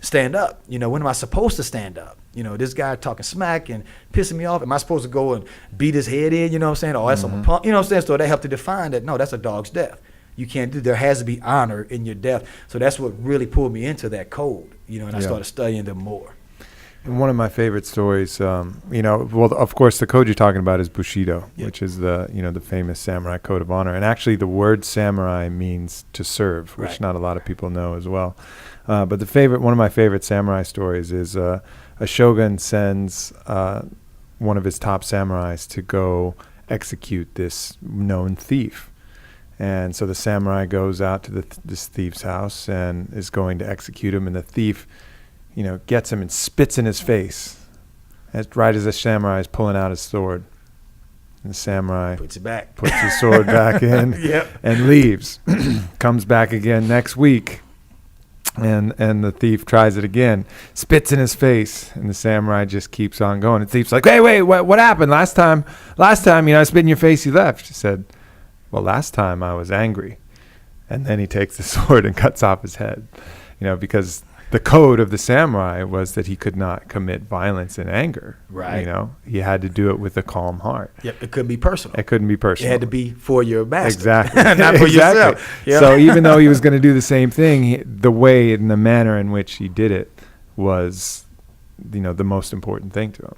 stand up? When am I supposed to stand up? This guy talking smack and pissing me off. Am I supposed to go and beat his head in? You know what I'm saying? Oh, that's a punk. You know what I'm saying? So they help to define that. No, that's a dog's death. You can't do. There has to be honor in your death. So that's what really pulled me into that code. And I started studying them more. And one of my favorite stories, well, of course, the code you're talking about is bushido, which is the famous samurai code of honor. And actually, the word samurai means to serve, which not a lot of people know as well. But one of my favorite samurai stories is a shogun sends one of his top samurais to go execute this known thief. And so the samurai goes out to this thief's house and is going to execute him. And the thief, gets him and spits in his face, right as the samurai is pulling out his sword. And the samurai puts his sword back in and leaves. Comes back again next week. And the thief tries it again, spits in his face, and the samurai just keeps on going. The thief's like, "Hey, wait, what happened? Last time, I spit in your face, you left." She said, "Well, last time I was angry." And then he takes the sword and cuts off his head, because the code of the samurai was that he could not commit violence in anger. Right. He had to do it with a calm heart. Yep. It couldn't be personal. It couldn't be personal. It had to be for your master. Exactly. Not for yourself. Yeah. So even though he was going to do the same thing, the way and the manner in which he did it was, the most important thing to him.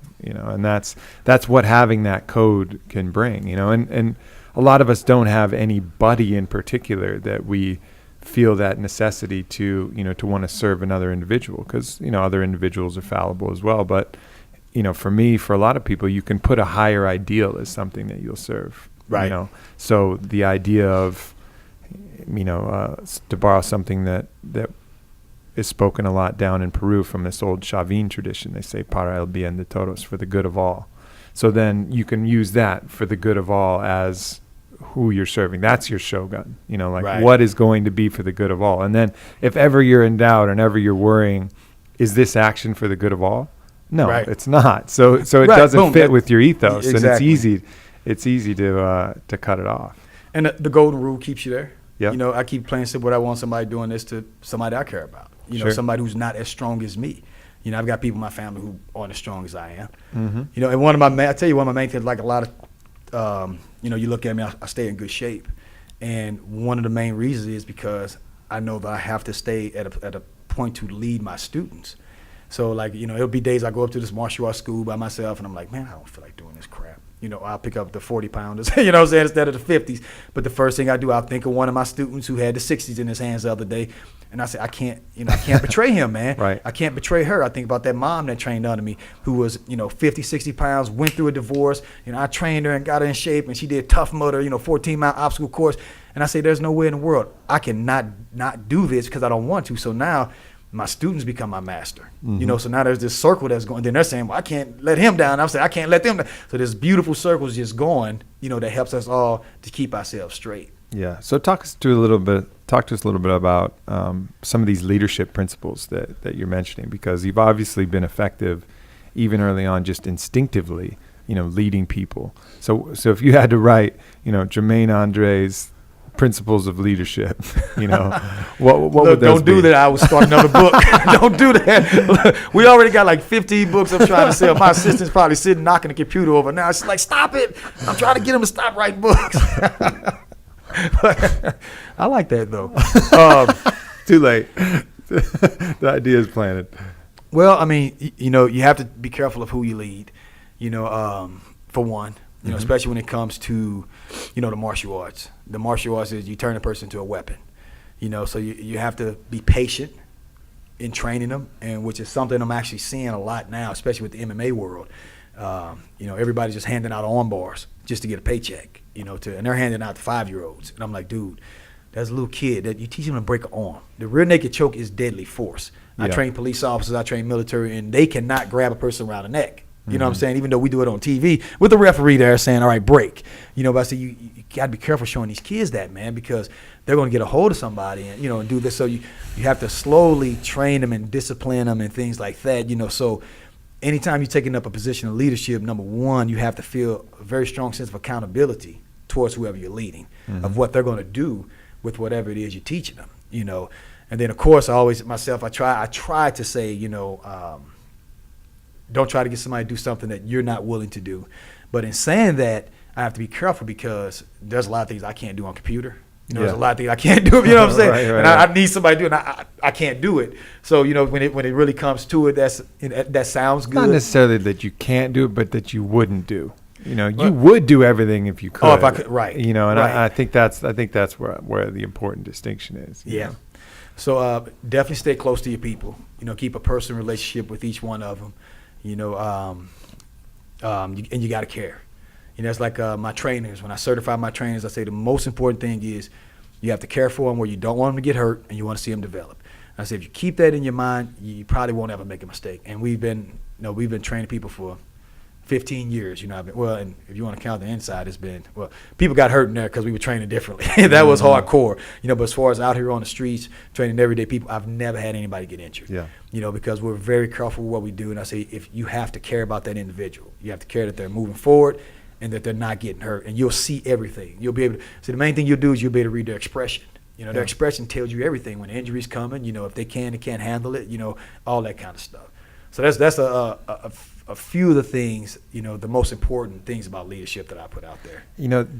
And that's what having that code can bring. And a lot of us don't have anybody in particular that we feel that necessity to want to serve another individual, because other individuals are fallible as well. But for a lot of people, you can put a higher ideal as something that you'll serve. Right. So the idea of to borrow something that is spoken a lot down in Peru from this old Chavin tradition, they say para el bien de todos, for the good of all. So then you can use that for the good of all as who you're serving. That's your shogun, Right. What is going to be for the good of all. And then if ever you're in doubt and ever you're worrying, is this action for the good of all? No, Right. it's not. So it Right. doesn't Boom. fit with your ethos. Exactly. And it's easy to cut it off. And the golden rule keeps you there. Yep. I keep playing simple. I want somebody doing this to somebody I care about. Sure. Somebody who's not as strong as me. I've got people in my family who aren't as strong as I am. Mm-hmm. And one of my main things, like a lot of, you look at me, I stay in good shape. And one of the main reasons is because I know that I have to stay at a point to lead my students. So it'll be days I go up to this martial arts school by myself and I'm like, man, I don't feel like doing this crap. I'll pick up the 40 pounders, instead of the 50s. But the first thing I do, I'll think of one of my students who had the 60s in his hands the other day. And I say, I can't betray him, man. Right. I can't betray her. I think about that mom that trained under me who was, 50, 60 pounds, went through a divorce. I trained her and got her in shape and she did Tough Mudder, 14-mile obstacle course. And I say, there's no way in the world I can not do this because I don't want to. So now my students become my master. Mm-hmm. So now there's this circle that's going. Then they're saying, well, I can't let him down. I'm saying, I can't let them down. So this beautiful circle is just going, that helps us all to keep ourselves straight. Yeah. So talk to us a little bit about some of these leadership principles that you're mentioning, because you've obviously been effective even early on, just instinctively, leading people. So if you had to write, Jermaine Andre's principles of leadership, what Look, would those don't do be? that. I would start another book. Don't do that. We already got like 15 books I'm trying to sell. My assistant's probably sitting knocking the computer over now. It's like, stop it. I'm trying to get him to stop writing books. I like that though. Too late. The idea is planted. Well, I mean, you have to be careful of who you lead, for one, Mm-hmm. especially when it comes to, the martial arts. The martial arts is you turn a person into a weapon, so you have to be patient in training them, and which is something I'm actually seeing a lot now, especially with the MMA world. Everybody's just handing out arm bars just to get a paycheck, and they're handing out to 5-year-olds. And I'm like, dude, that's a little kid that you teach him to break an arm. The rear naked choke is deadly force. I train police officers, I train military, and they cannot grab a person around the neck. You know what I'm saying? Even though we do it on TV with the referee there saying, all right, break. But I say you got to be careful showing these kids that, man, because they're going to get a hold of somebody and, and do this. So you have to slowly train them and discipline them and things like that, So anytime you're taking up a position of leadership, number one, you have to feel a very strong sense of accountability towards whoever you're leading, of what they're going to do with whatever it is you're teaching them, And then, of course, I try to say, don't try to get somebody to do something that you're not willing to do. But in saying that, I have to be careful because there's a lot of things I can't do on computer. There's a lot of things I can't do, you know what I'm saying? Right. I need somebody to do it, and I can't do it. So, when it really comes to it, that sounds good. Not necessarily that you can't do it, but that you wouldn't do. You would do everything if you could. Oh, if I could, right. And right. I think that's where the important distinction is. Yeah. So definitely stay close to your people. Keep a personal relationship with each one of them. And you got to care. You know, it's like my trainers. When I certify my trainers, I say the most important thing is you have to care for them where you don't want them to get hurt and you want to see them develop. And I say if you keep that in your mind, you probably won't ever make a mistake. And we've been training people for 15 years, and if you want to count the inside, it's been, people got hurt in there because we were training differently. That was hardcore, but as far as out here on the streets, training everyday people, I've never had anybody get injured, because we're very careful with what we do. And I say, if you have to care about that individual, you have to care that they're moving forward and that they're not getting hurt, and you'll see everything. You'll be able to, the main thing you'll do is you'll be able to read their expression. Their expression tells you everything when the injury's coming, if they can't handle it, all that kind of stuff. So that's a few of the things, the most important things about leadership that I put out there.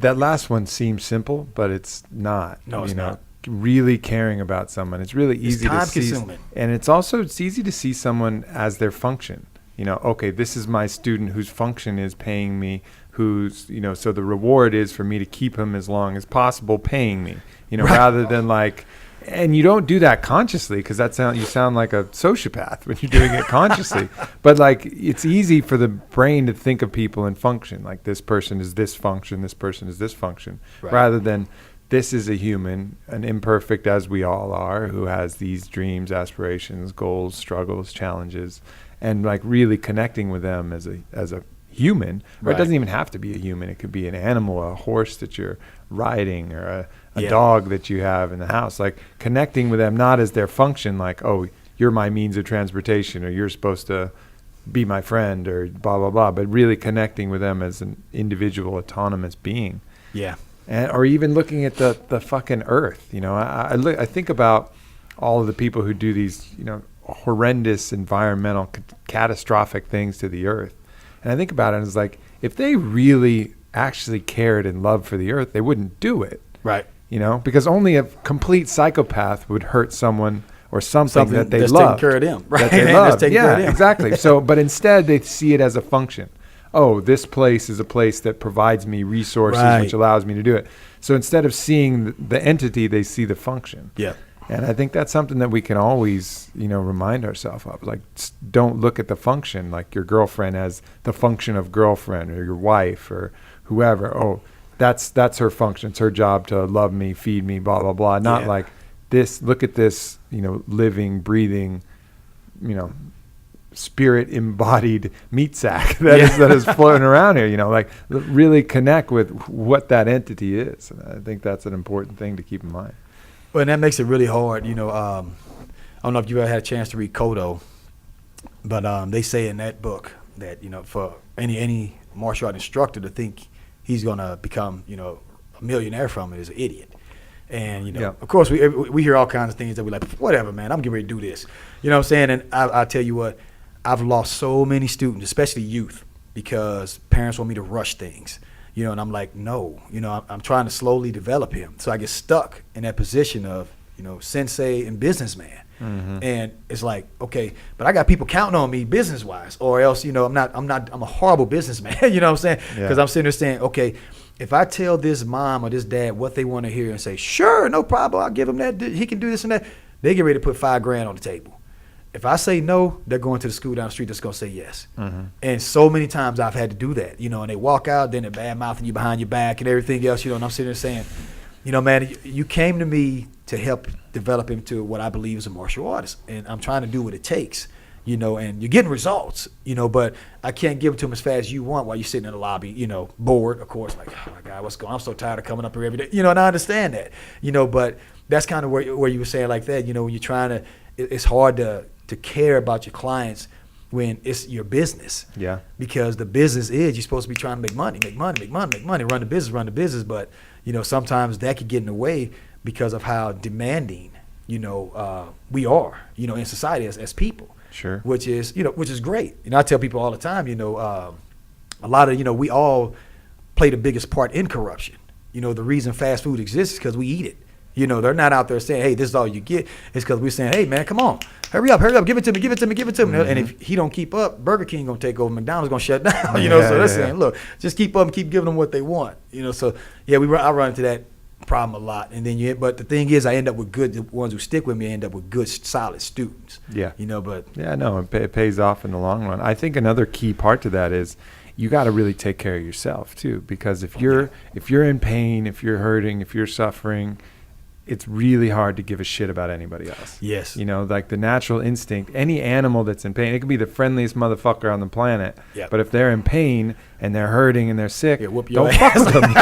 That last one seems simple, but it's not. No, it's not. Really caring about someone. It's really easy to see. It's time-consuming. And it's easy to see someone as their function. Okay, this is my student whose function is paying me, so the reward is for me to keep him as long as possible paying me, right. Rather than like, and you don't do that consciously because you sound like a sociopath when you're doing it consciously. But like, it's easy for the brain to think of people in function, like this person is this function, this person is this function, right. Rather than this is a human, an imperfect as we all are, who has these dreams, aspirations, goals, struggles, challenges, and like really connecting with them as a human. Or right. It doesn't even have to be a human. It could be an animal, a horse that you're riding, or a dog that you have in the house. Like connecting with them, not as their function, like, oh, you're my means of transportation, or you're supposed to be my friend, or blah, blah, blah, but really connecting with them as an individual, autonomous being. Yeah. Or even looking at the fucking earth. I think about all of the people who do these, horrendous environmental catastrophic things to the earth. And I think about it and it's like, if they really actually cared and loved for the earth, they wouldn't do it. Right. Because only a complete psychopath would hurt someone or something that they love. Taking care of them, right? That they love. Yeah, exactly. But instead they see it as a function. Oh, this place is a place that provides me resources, right, which allows me to do it. So instead of seeing the entity, they see the function. Yeah. And I think that's something that we can always, remind ourselves of. Like, don't look at the function, like your girlfriend as the function of girlfriend, or your wife, or whoever. Oh, that's her function. It's her job to love me, feed me, blah, blah, blah. Not like this, look at this, living, breathing, spirit embodied meat sack that is floating around here, like really connect with what that entity is. And I think that's an important thing to keep in mind. Well, and that makes it really hard. I don't know if you ever had a chance to read Kodo, but they say in that book that, for any martial art instructor to think he's going to become, a millionaire from it is an idiot. And, of course, we hear all kinds of things that we're like, whatever, man, I'm getting ready to do this. You know what I'm saying? And I'll tell you what, I've lost so many students, especially youth, because parents want me to rush things. And I'm like, no, I'm trying to slowly develop him. So I get stuck in that position of, sensei and businessman. Mm-hmm. And it's like, okay, but I got people counting on me business wise, or else, I'm a horrible businessman. You know what I'm saying? Because I'm sitting there saying, okay, if I tell this mom or this dad what they want to hear and say, sure, no problem, I'll give him that, he can do this and that, they get ready to put $5,000 on the table. If I say no, they're going to the school down the street that's going to say yes. Mm-hmm. And so many times I've had to do that, and they walk out, then they're bad-mouthing you behind your back and everything else, and I'm sitting there saying, man, you came to me to help develop him to what I believe is a martial artist, and I'm trying to do what it takes, and you're getting results, but I can't give it to him as fast as you want while you're sitting in the lobby, bored, of course, like, oh my God, what's going on? I'm so tired of coming up here every day, and I understand that, but that's kind of where you were saying like that, when you're trying to, it's hard to care about your clients when it's your business. Yeah. Because the business is, you're supposed to be trying to make money, run the business. But, sometimes that could get in the way because of how demanding, we are, in society as people. Sure. Which is great. I tell people all the time, a lot of, we all play the biggest part in corruption. The reason fast food exists is because we eat it. They're not out there saying, hey, this is all you get. It's because we're saying, hey, man, come on. Hurry up, give it to me. Mm-hmm. And if he don't keep up, Burger King going to take over. McDonald's going to shut down. So they're saying, look, just keep up and keep giving them what they want. So, I run into that problem a lot. And then but the thing is, I end up with the ones who stick with me, I end up with good, solid students. Yeah. But. Yeah, no, it pays off in the long run. I think another key part to that is you got to really take care of yourself too, because if you're in pain, if you're hurting, if you're suffering, it's really hard to give a shit about anybody else. Yes. You know, like the natural instinct, any animal that's in pain, it could be the friendliest motherfucker on the planet, but if they're in pain and they're hurting and they're sick, don't fuck with them.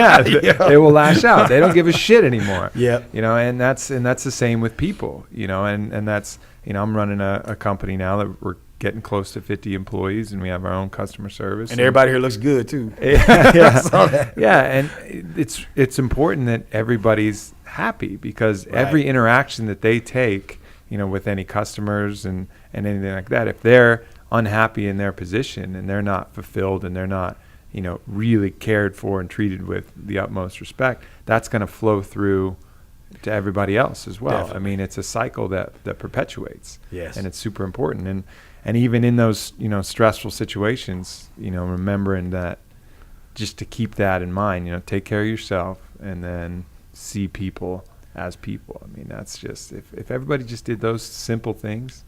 They will lash out. They don't give a shit anymore. You know, and that's the same with people, you know, and that's, you know, I'm running a company now that we're getting close to 50 employees, and we have our own customer service. And everybody here looks good too. And it's important that everybody's happy, because every interaction that they take, you know, with any customers and anything like that, if they're unhappy in their position and they're not fulfilled and they're not, you know, really cared for and treated with the utmost respect, that's going to flow through to everybody else as well. Definitely. I mean, it's a cycle that perpetuates. And it's super important. And even in those, you know, stressful situations, you know, remembering that, just to keep that in mind, you know, take care of yourself and then see people as people. I mean, that's just, if everybody just did those simple things,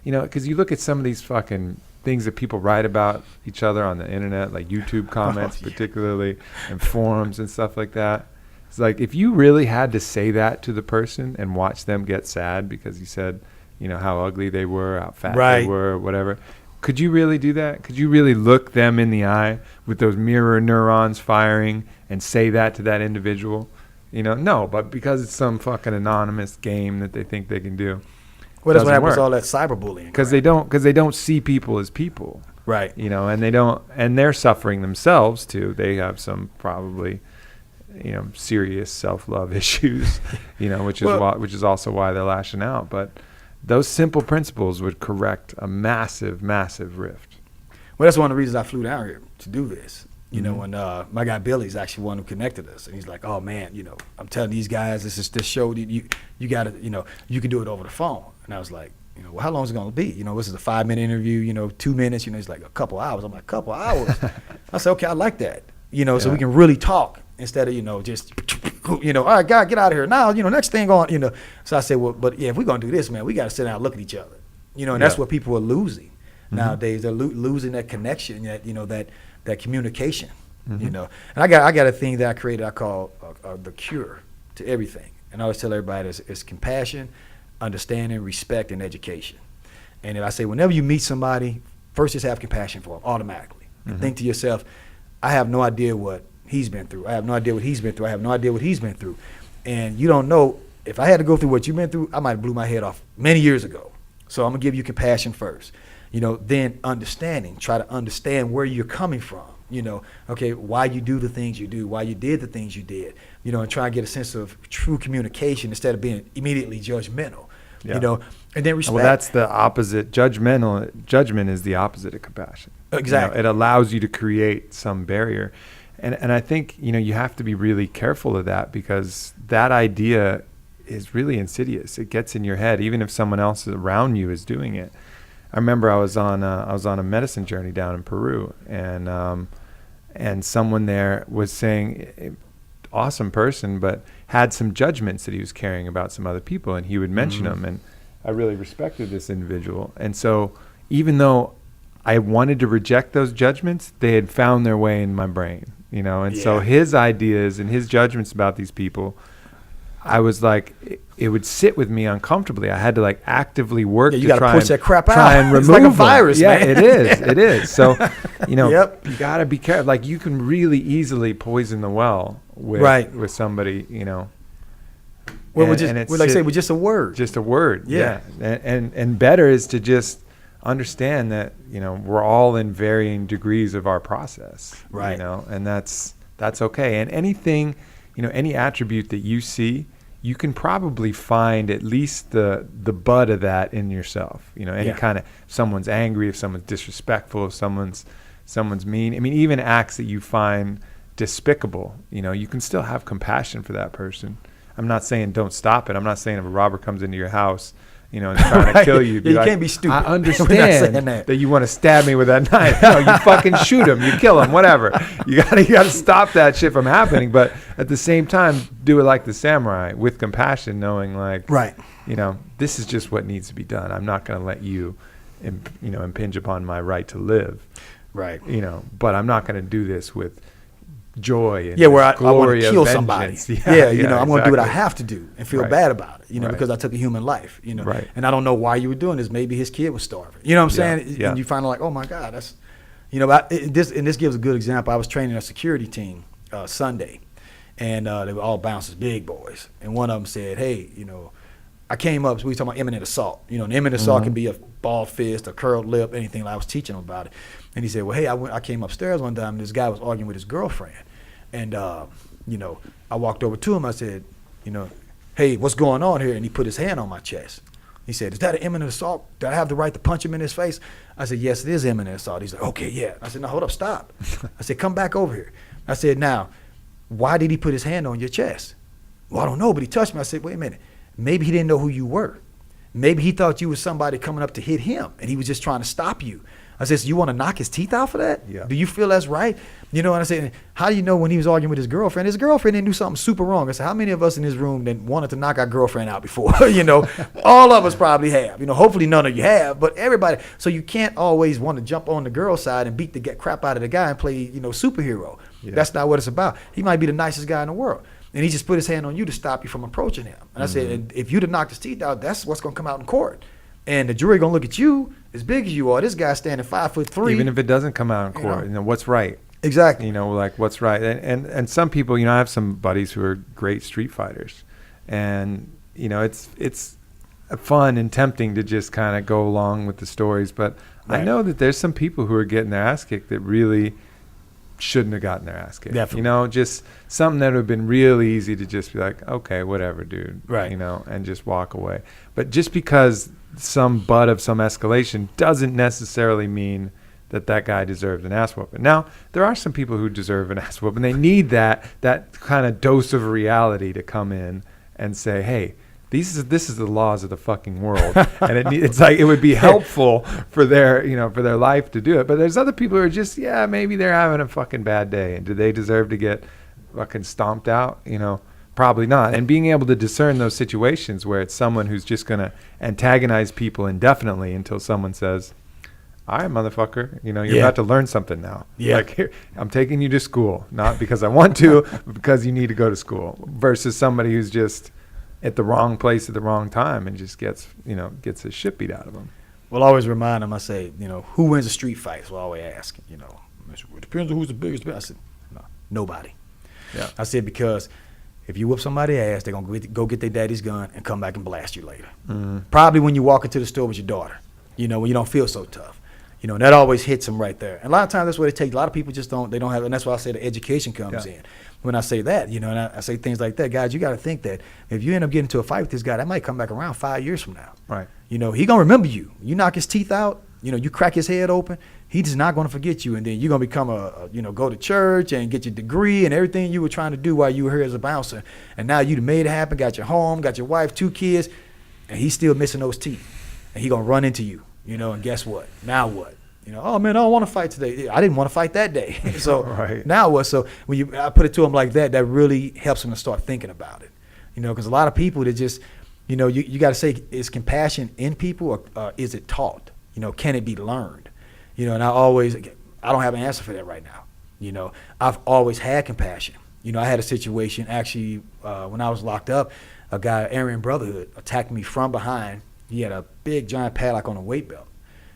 you know, because you look at some of these fucking things that people write about each other on the internet, like YouTube comments particularly, and forums and stuff like that. It's like, if you really had to say that to the person and watch them get sad because you said, you know, how ugly they were, how fat they were, or whatever, could you really do that? Could you really look them in the eye with those mirror neurons firing and say that to that individual? You know, no, but because it's some fucking anonymous game that they think they can do. Well, that's what happens with all that cyberbullying. Because they don't see people as people. Right. You know, and they're suffering themselves too. They have some probably, you know, serious self-love issues, you know, which is also why they're lashing out. But those simple principles would correct a massive, massive rift. Well, that's one of the reasons I flew down here to do this. You know, and my guy Billy's actually one who connected us, and he's like, "Oh man, you know, I'm telling these guys, this show that you got to, you know, you can do it over the phone." And I was like, you know, well, how long is it gonna be? You know, this is a 5-minute interview. You know, 2 minutes. You know, he's like a couple hours. I'm like, couple hours. I said, okay, I like that. You know, so we can really talk instead of, you know, just, you know, all right, God, get out of here now. You know, next thing on, you know. So I said, well, but yeah, if we're gonna do this, man, we got to sit down and look at each other. You know, and that's what people are losing nowadays. They're losing that connection, that, you know, that communication. You know, and I got a thing that I created. I call the cure to everything. And I always tell everybody it's compassion, understanding, respect, and education. And if I say, whenever you meet somebody, first just have compassion for them automatically. And think to yourself, I have no idea what he's been through. I have no idea what he's been through. I have no idea what he's been through. And you don't know, if I had to go through what you've been through, I might have blew my head off many years ago. So I'm gonna give you compassion first. You know, then understanding. Try to understand where you're coming from. You know, okay, why you do the things you do, why you did the things you did, you know, and try and get a sense of true communication instead of being immediately judgmental, you know, and then respect. Well, that's the opposite. Judgment is the opposite of compassion. Exactly. You know, it allows you to create some barrier. And I think, you know, you have to be really careful of that, because that idea is really insidious. It gets in your head, even if someone else around you is doing it. I remember I was on a medicine journey down in Peru, and someone there was saying, awesome person, but had some judgments that he was carrying about some other people, and he would mention them, and I really respected this individual. And so even though I wanted to reject those judgments, they had found their way in my brain, you know, and so his ideas and his judgments about these people, I was like, it would sit with me uncomfortably. I had to like actively work to try and that crap try out. and remove it's like a virus, them. man. It is. It is. So, you know, you got to be careful. Like, you can really easily poison the well with somebody, you know. Well, with just a word. Just a word. Yeah. And better is to just understand that, you know, we're all in varying degrees of our process. Right. You know, and that's okay. And anything, you know, any attribute that you see, you can probably find at least the bud of that in yourself. You know, any kind of, if someone's angry, if someone's disrespectful, if someone's mean. I mean, even acts that you find despicable, you know, you can still have compassion for that person. I'm not saying don't stop it. I'm not saying if a robber comes into your house, you know, and trying to kill you, you can't be stupid. I understand that you want to stab me with that knife. No, you fucking shoot him, you kill him, whatever. You gotta stop that shit from happening. But at the same time, do it like the samurai, with compassion, knowing like, you know, this is just what needs to be done. I'm not gonna let you, impinge upon my right to live. Right. You know, but I'm not going to do this with joy and where I want glory to kill of somebody. vengeance. You know, I'm going to do what I have to do and feel bad about it, you know, Right. because I took a human life, you know. Right. And I don't know why you were doing this. Maybe his kid was starving. You know what I'm saying? Yeah. And you find out like, oh my God, that's, you know, this gives a good example. I was training a security team Sunday, and they were all bouncers, big boys. And one of them said, hey, you know, I came up, so we were talking about imminent assault. You know, an imminent assault can be a bald fist, a curled lip, anything. Like I was teaching him about it. And he said, well, hey, I came upstairs one time, and this guy was arguing with his girlfriend. And, you know, I walked over to him. I said, you know, hey, what's going on here? And he put his hand on my chest. He said, is that an imminent assault? Do I have the right to punch him in his face? I said, yes, it is imminent assault. He's like, okay, yeah. I said, no, hold up, stop. I said, come back over here. I said, now, why did he put his hand on your chest? Well, I don't know, but he touched me. I said, wait a minute. Maybe he didn't know who you were. Maybe he thought you was somebody coming up to hit him, and he was just trying to stop you. I said, so you want to knock his teeth out for that? Yeah. Do you feel that's right? You know, and I said, how do you know when he was arguing with his girlfriend didn't do something super wrong? I said, how many of us in this room that wanted to knock our girlfriend out before? You know, all of us probably have. You know, hopefully none of you have, but everybody. So you can't always want to jump on the girl's side and beat the crap out of the guy and play, you know, superhero. Yeah. That's not what it's about. He might be the nicest guy in the world. And he just put his hand on you to stop you from approaching him. And I said, if you'd have knocked his teeth out, that's what's going to come out in court. And the jury going to look at you as big as you are. This guy's standing 5'3". Even if it doesn't come out in court, you know what's right. Exactly. You know, like what's right. And some people, you know, I have some buddies who are great street fighters. And, you know, it's fun and tempting to just kind of go along with the stories. But I know that there's some people who are getting their ass kicked that really shouldn't have gotten their ass kicked. Definitely. You know, just something that would have been really easy to just be like, okay, whatever, dude. Right. You know, and just walk away. But just because some butt of some escalation doesn't necessarily mean that guy deserves an ass whooping. Now, there are some people who deserve an ass whooping. They need that kind of dose of reality to come in and say, hey, this is the laws of the fucking world. And it's like it would be helpful for their life to do it. But there's other people who are just, maybe they're having a fucking bad day. And do they deserve to get fucking stomped out? You know, probably not. And being able to discern those situations where it's someone who's just going to antagonize people indefinitely until someone says, all right, motherfucker, you know, you're about to learn something now. Yeah. Like, here, I'm taking you to school, not because I want to, but because you need to go to school, versus somebody who's just at the wrong place at the wrong time and just gets his shit beat out of him. Well, I always remind them, I say, you know, who wins a street fight? So I always ask, you know, it depends on who's the biggest. I said, no, nobody. Yeah. I said, because if you whoop somebody's ass, they're going to go get their daddy's gun and come back and blast you later. Mm-hmm. Probably when you walk into the store with your daughter, you know, when you don't feel so tough. You know, and that always hits them right there. And a lot of times that's what it takes. A lot of people just don't have, and that's why I say the education comes in. When I say that, you know, and I say things like that, guys, you got to think that if you end up getting into a fight with this guy, that might come back around 5 years from now. Right. You know, he going to remember you. You knock his teeth out, you know, you crack his head open, he's not going to forget you. And then you're going to become go to church and get your degree and everything you were trying to do while you were here as a bouncer. And now you made it happen, got your home, got your wife, 2 kids, and he's still missing those teeth. And he going to run into you, you know, and guess what? Now what? You know, oh man, I don't want to fight today. I didn't want to fight that day. So now what? So when I put it to him like that, that really helps him to start thinking about it. You know, because a lot of people that just, you know, you got to say, is compassion in people or is it taught? You know, can it be learned? You know, and I don't have an answer for that right now. You know, I've always had compassion. You know, I had a situation actually when I was locked up, a guy, Aryan Brotherhood, attacked me from behind. He had a big giant padlock on a weight belt.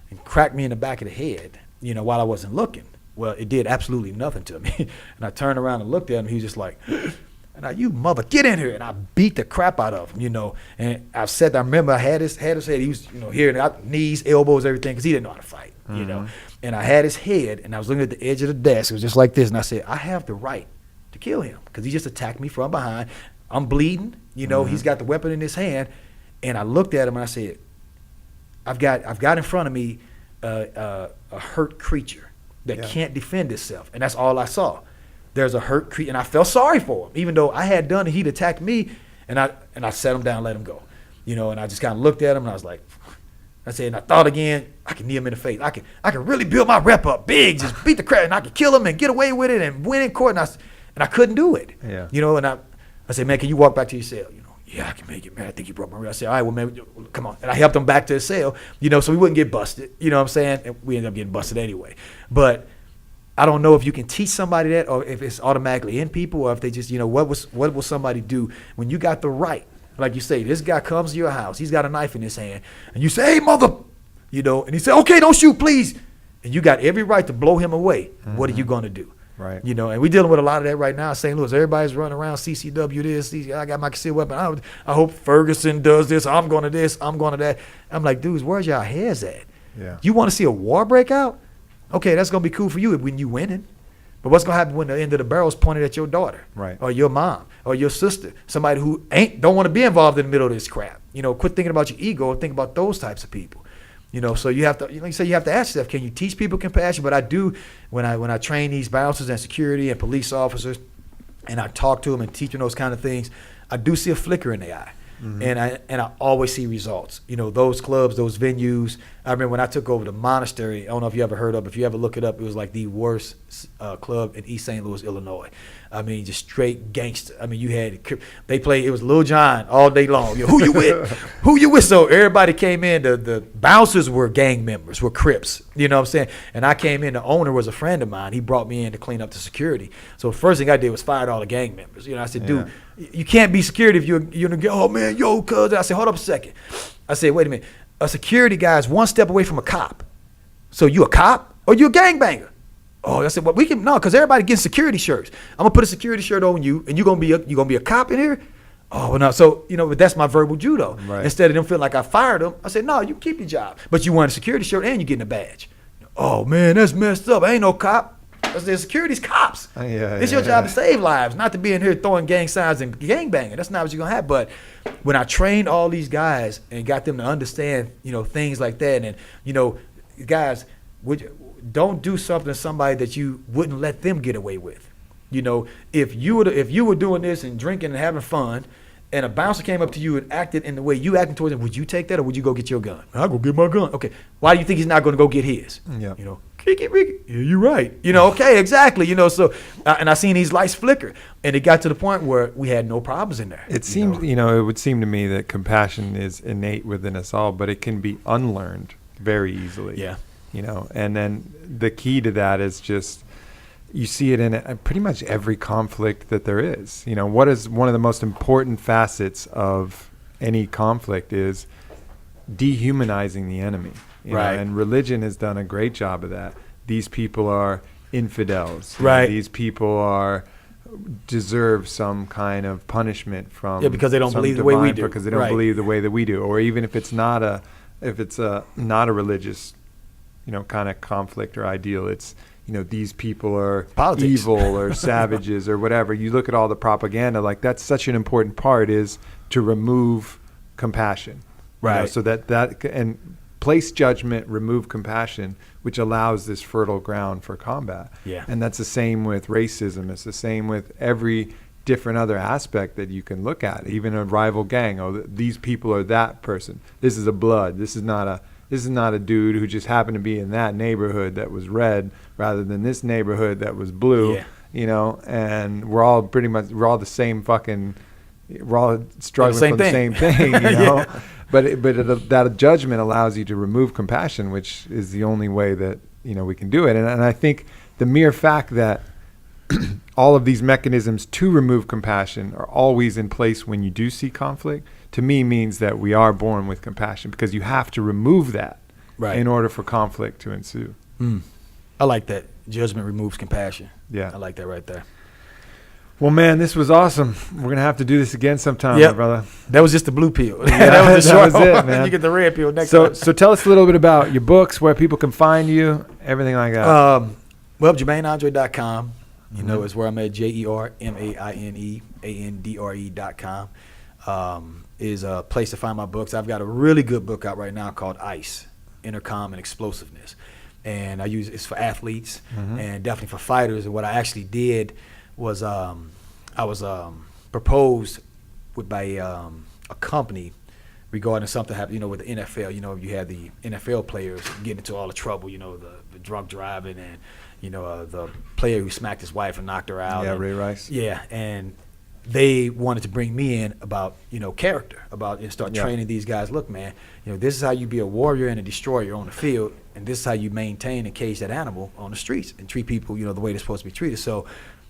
And cracked me in the back of the head, you know, while I wasn't looking. Well, it did absolutely nothing to me. And I turned around and looked at him. He was just like, and you mother, get in here. And I beat the crap out of him, you know. And I remember I had his head. He was, you know, here, knees, elbows, everything, because he didn't know how to fight, you know. And I had his head, and I was looking at the edge of the desk. It was just like this. And I said, I have the right to kill him because he just attacked me from behind. I'm bleeding, you know. He's got the weapon in his hand. And I looked at him, and I said, I've got in front of me a hurt creature that can't defend itself, and that's all I saw. There's a hurt creature, and I felt sorry for him, even though I had done it. He'd attacked me, and I set him down, and let him go, you know. And I just kind of looked at him, and I was like, I said, and I thought again, I can knee him in the face. I can really build my rep up big, just beat the crap, and I can kill him and get away with it and win in court, and I couldn't do it, you know. And I said, man, can you walk back to your cell, you know? yeah, I can make it, man. I think he broke my wrist. I said, all right, well, man, come on. And I helped him back to his cell, so we wouldn't get busted. You know what I'm saying? And we ended up getting busted anyway. But I don't know if you can teach somebody that, or if it's automatically in people, or if they just, what will somebody do when you got the right? Like you say, this guy comes to your house, he's got a knife in his hand, and you say, hey, mother, and he said, okay, don't shoot, please. And you got every right to blow him away. Mm-hmm. What are you going to do? Right. And we're dealing with a lot of that right now in St. Louis. Everybody's running around, CCW this, I got my concealed weapon. I hope Ferguson does this. I'm going to this. I'm going to that. I'm like, dudes, where's y'all heads at? Yeah. You want to see a war break out? Okay, that's going to be cool for you when you winning. But what's going to happen when the end of the barrel is pointed at your daughter? Right. Or your mom or your sister, somebody who don't want to be involved in the middle of this crap. Quit thinking about your ego and think about those types of people. So you have to, you say you have to ask yourself, can you teach people compassion? But I do, when I train these bouncers and security and police officers, and I talk to them and teach them those kind of things, I do see a flicker in their eye. Mm-hmm. And I always see results. Those clubs, those venues. I remember when I took over the Monastery. I don't know if you ever heard of it. If you ever look it up, it was like the worst club in East St. Louis, Illinois. I mean, just straight gangster. I mean, they played, it was Lil Jon all day long. Who you with? Who you with? So everybody came in. The bouncers were gang members, were Crips. You know what I'm saying? And I came in. The owner was a friend of mine. He brought me in to clean up the security. So the first thing I did was fired all the gang members. I said, dude, you can't be security if you're gonna get, oh man, yo, cuz. I said, hold up a second. I said, wait a minute. A security guy is one step away from a cop. So you a cop or you a gangbanger? Oh, I said, well, we can, no, because everybody gets security shirts. I'm gonna put a security shirt on you, and you gonna be a cop in here? Oh, well, no. So, but that's my verbal judo. Right. Instead of them feeling like I fired them, I said, no, you keep your job. But you want a security shirt and you're getting a badge. Oh, man, that's messed up. I ain't no cop. I said, security's cops. It's your job to save lives, not to be in here throwing gang signs and gang banging. That's not what you're going to have. But when I trained all these guys and got them to understand, things like that, and, guys, don't do something to somebody that you wouldn't let them get away with. If you were doing this and drinking and having fun, and a bouncer came up to you and acted in the way you acting towards him, would you take that or would you go get your gun? I'll go get my gun. Okay. Why do you think he's not going to go get his? Yeah. Ricky. Yeah, you're right. Okay, exactly. So, and I seen these lights flicker, and it got to the point where we had no problems in there. It seems, it would seem to me that compassion is innate within us all, but it can be unlearned very easily. Yeah. And then the key to that is just, you see it in pretty much every conflict that there is. What is one of the most important facets of any conflict is dehumanizing the enemy. Right. And religion has done a great job of that. These people are infidels. Right. These people deserve some kind of punishment from because they don't believe the way we do. Because they don't believe the way that we do. Or even if it's not a religious, kind of conflict or ideal, it's these people are politics. Evil or savages or whatever. You look at all the propaganda, like that's such an important part is to remove compassion. Right. So that and place judgment, remove compassion, which allows this fertile ground for combat. Yeah. And that's the same with racism. It's the same with every different other aspect that you can look at, even a rival gang. Oh, these people are that person. This is a blood. This is not a dude who just happened to be in that neighborhood that was red rather than this neighborhood that was blue. Yeah. And we're all the same fucking, we're all struggling for the same thing, Yeah. But that judgment allows you to remove compassion, which is the only way that, we can do it. And I think the mere fact that all of these mechanisms to remove compassion are always in place when you do see conflict, to me means that we are born with compassion, because you have to remove that in order for conflict to ensue. I like that. Judgment removes compassion. Yeah. I like that right there. Well, man, this was awesome. We're going to have to do this again sometime, my brother. That was just the blue pill. Yeah, that was the short it, one. man. You get the red pill next time. So tell us a little bit about your books, where people can find you, everything like that. Well, JermaineAndre.com. Is where I'm at. JermaineAndre.com is a place to find my books. I've got a really good book out right now called ICE, Intercom and Explosiveness. And it's for athletes and definitely for fighters. And what I actually did was I was proposed by a company regarding something happened, with the NFL. You had the NFL players getting into all the trouble, the drunk driving and, the player who smacked his wife and knocked her out. Yeah, Ray Rice. Yeah, and they wanted to bring me in about, character, and start training these guys. Look, man, this is how you be a warrior and a destroyer on the field, and this is how you maintain and cage that animal on the streets and treat people, the way they're supposed to be treated. So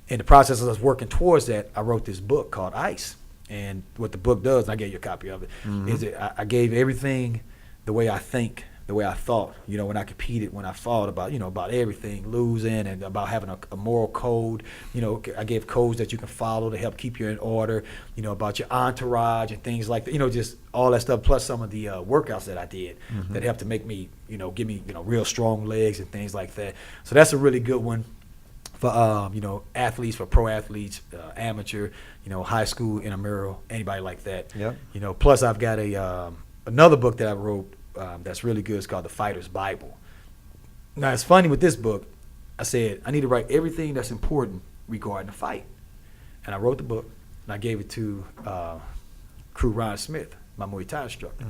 in the process of us working towards that, I wrote this book called Ice. And what the book does, and I gave you a copy of it, is I gave everything the way I think, the way I thought, when I competed, when I fought, about everything, losing, and about having a moral code. I gave codes that you can follow to help keep you in order, about your entourage and things like that, just all that stuff, plus some of the workouts that I did that helped to make me, give me, real strong legs and things like that. So that's a really good one for, athletes, for pro athletes, amateur, high school, intramural, anybody like that. Yep. Plus I've got another book that I wrote that's really good. It's called The Fighter's Bible. Now, it's funny with this book, I said, I need to write everything that's important regarding the fight. And I wrote the book, and I gave it to Crew Ron Smith, my Muay Thai instructor.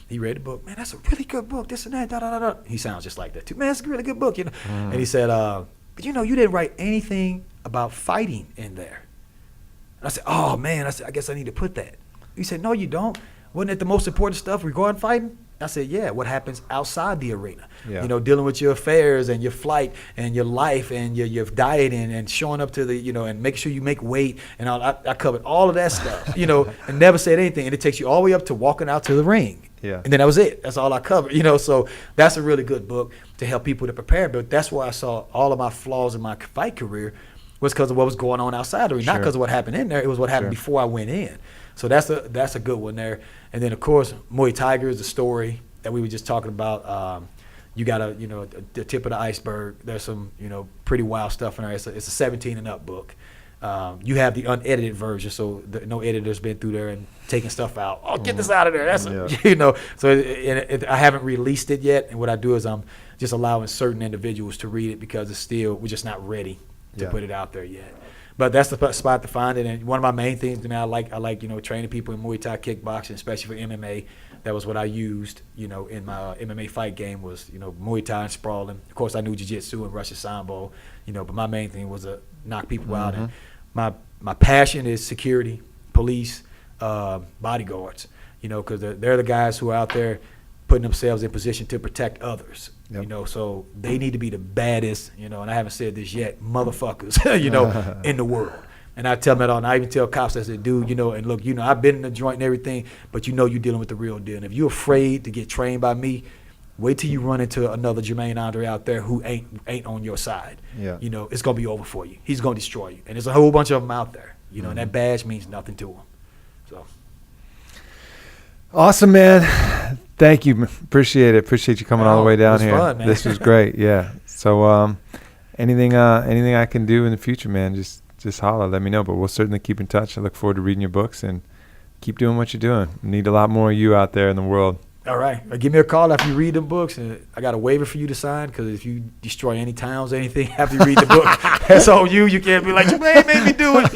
He read the book. Man, that's a really good book, this and that, da-da-da-da. He sounds just like that, too. Man, that's a really good book, And he said, but you didn't write anything about fighting in there. And I said, oh, man, I guess I need to put that. He said, no, you don't. Wasn't it the most important stuff regarding fighting? I said, yeah, what happens outside the arena, dealing with your affairs and your flight and your life and your diet and showing up to the, and making sure you make weight. And I covered all of that stuff, and never said anything. And it takes you all the way up to walking out to the ring. Yeah. And then that was it. That's all I covered, So that's a really good book to help people to prepare. But that's where I saw all of my flaws in my fight career was because of what was going on outside the ring, not because of what happened in there. It was what happened before I went in. So that's a good one there. And then, of course, Muay Tiger is the story that we were just talking about. You got the tip of the iceberg. There's some, pretty wild stuff in there. It's a 17 and up book. You have the unedited version, so no editor's been through there and taking stuff out. Oh, get this out of there. That's So I haven't released it yet. And what I do is I'm just allowing certain individuals to read it because we're just not ready to put it out there yet. But that's the spot to find it. And one of my main things, I like training people in Muay Thai kickboxing, especially for MMA. That was what I used, in my MMA fight game was, Muay Thai and sprawling. Of course, I knew Jiu-Jitsu and Russian Sambo, but my main thing was to knock people out. And my passion is security, police, bodyguards, because they're the guys who are out there putting themselves in position to protect others. So they need to be the baddest, and I haven't said this yet, motherfuckers, in the world. And I tell them that all, and I even tell cops, I said, dude, and look, I've been in the joint and everything, but you're dealing with the real deal. And if you're afraid to get trained by me, wait till you run into another Jermaine Andre out there who ain't on your side. It's going to be over for you. He's going to destroy you. And there's a whole bunch of them out there, and that badge means nothing to him. So. Awesome, man. Thank you. Appreciate it. Appreciate you coming all the way down here. Fun, man. This was great. Yeah. So anything I can do in the future, man, just holler. Let me know. But we'll certainly keep in touch. I look forward to reading your books and keep doing what you're doing. Need a lot more of you out there in the world. All right. Give me a call after you read the books. And I got a waiver for you to sign because if you destroy any towns or anything after you read the book, that's on you. You can't be like, Jermaine made me do it.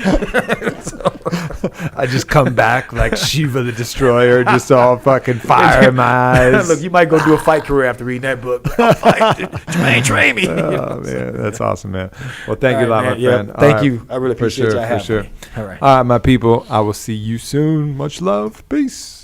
I just come back like Shiva the Destroyer, just all fucking fire in my eyes. Look, you might go do a fight career after reading that book. Jermaine, train me. Oh, man. That's awesome, man. Well, thank you a lot, my friend. Thank you. I really appreciate you having me. All right, my people. I will see you soon. Much love. Peace.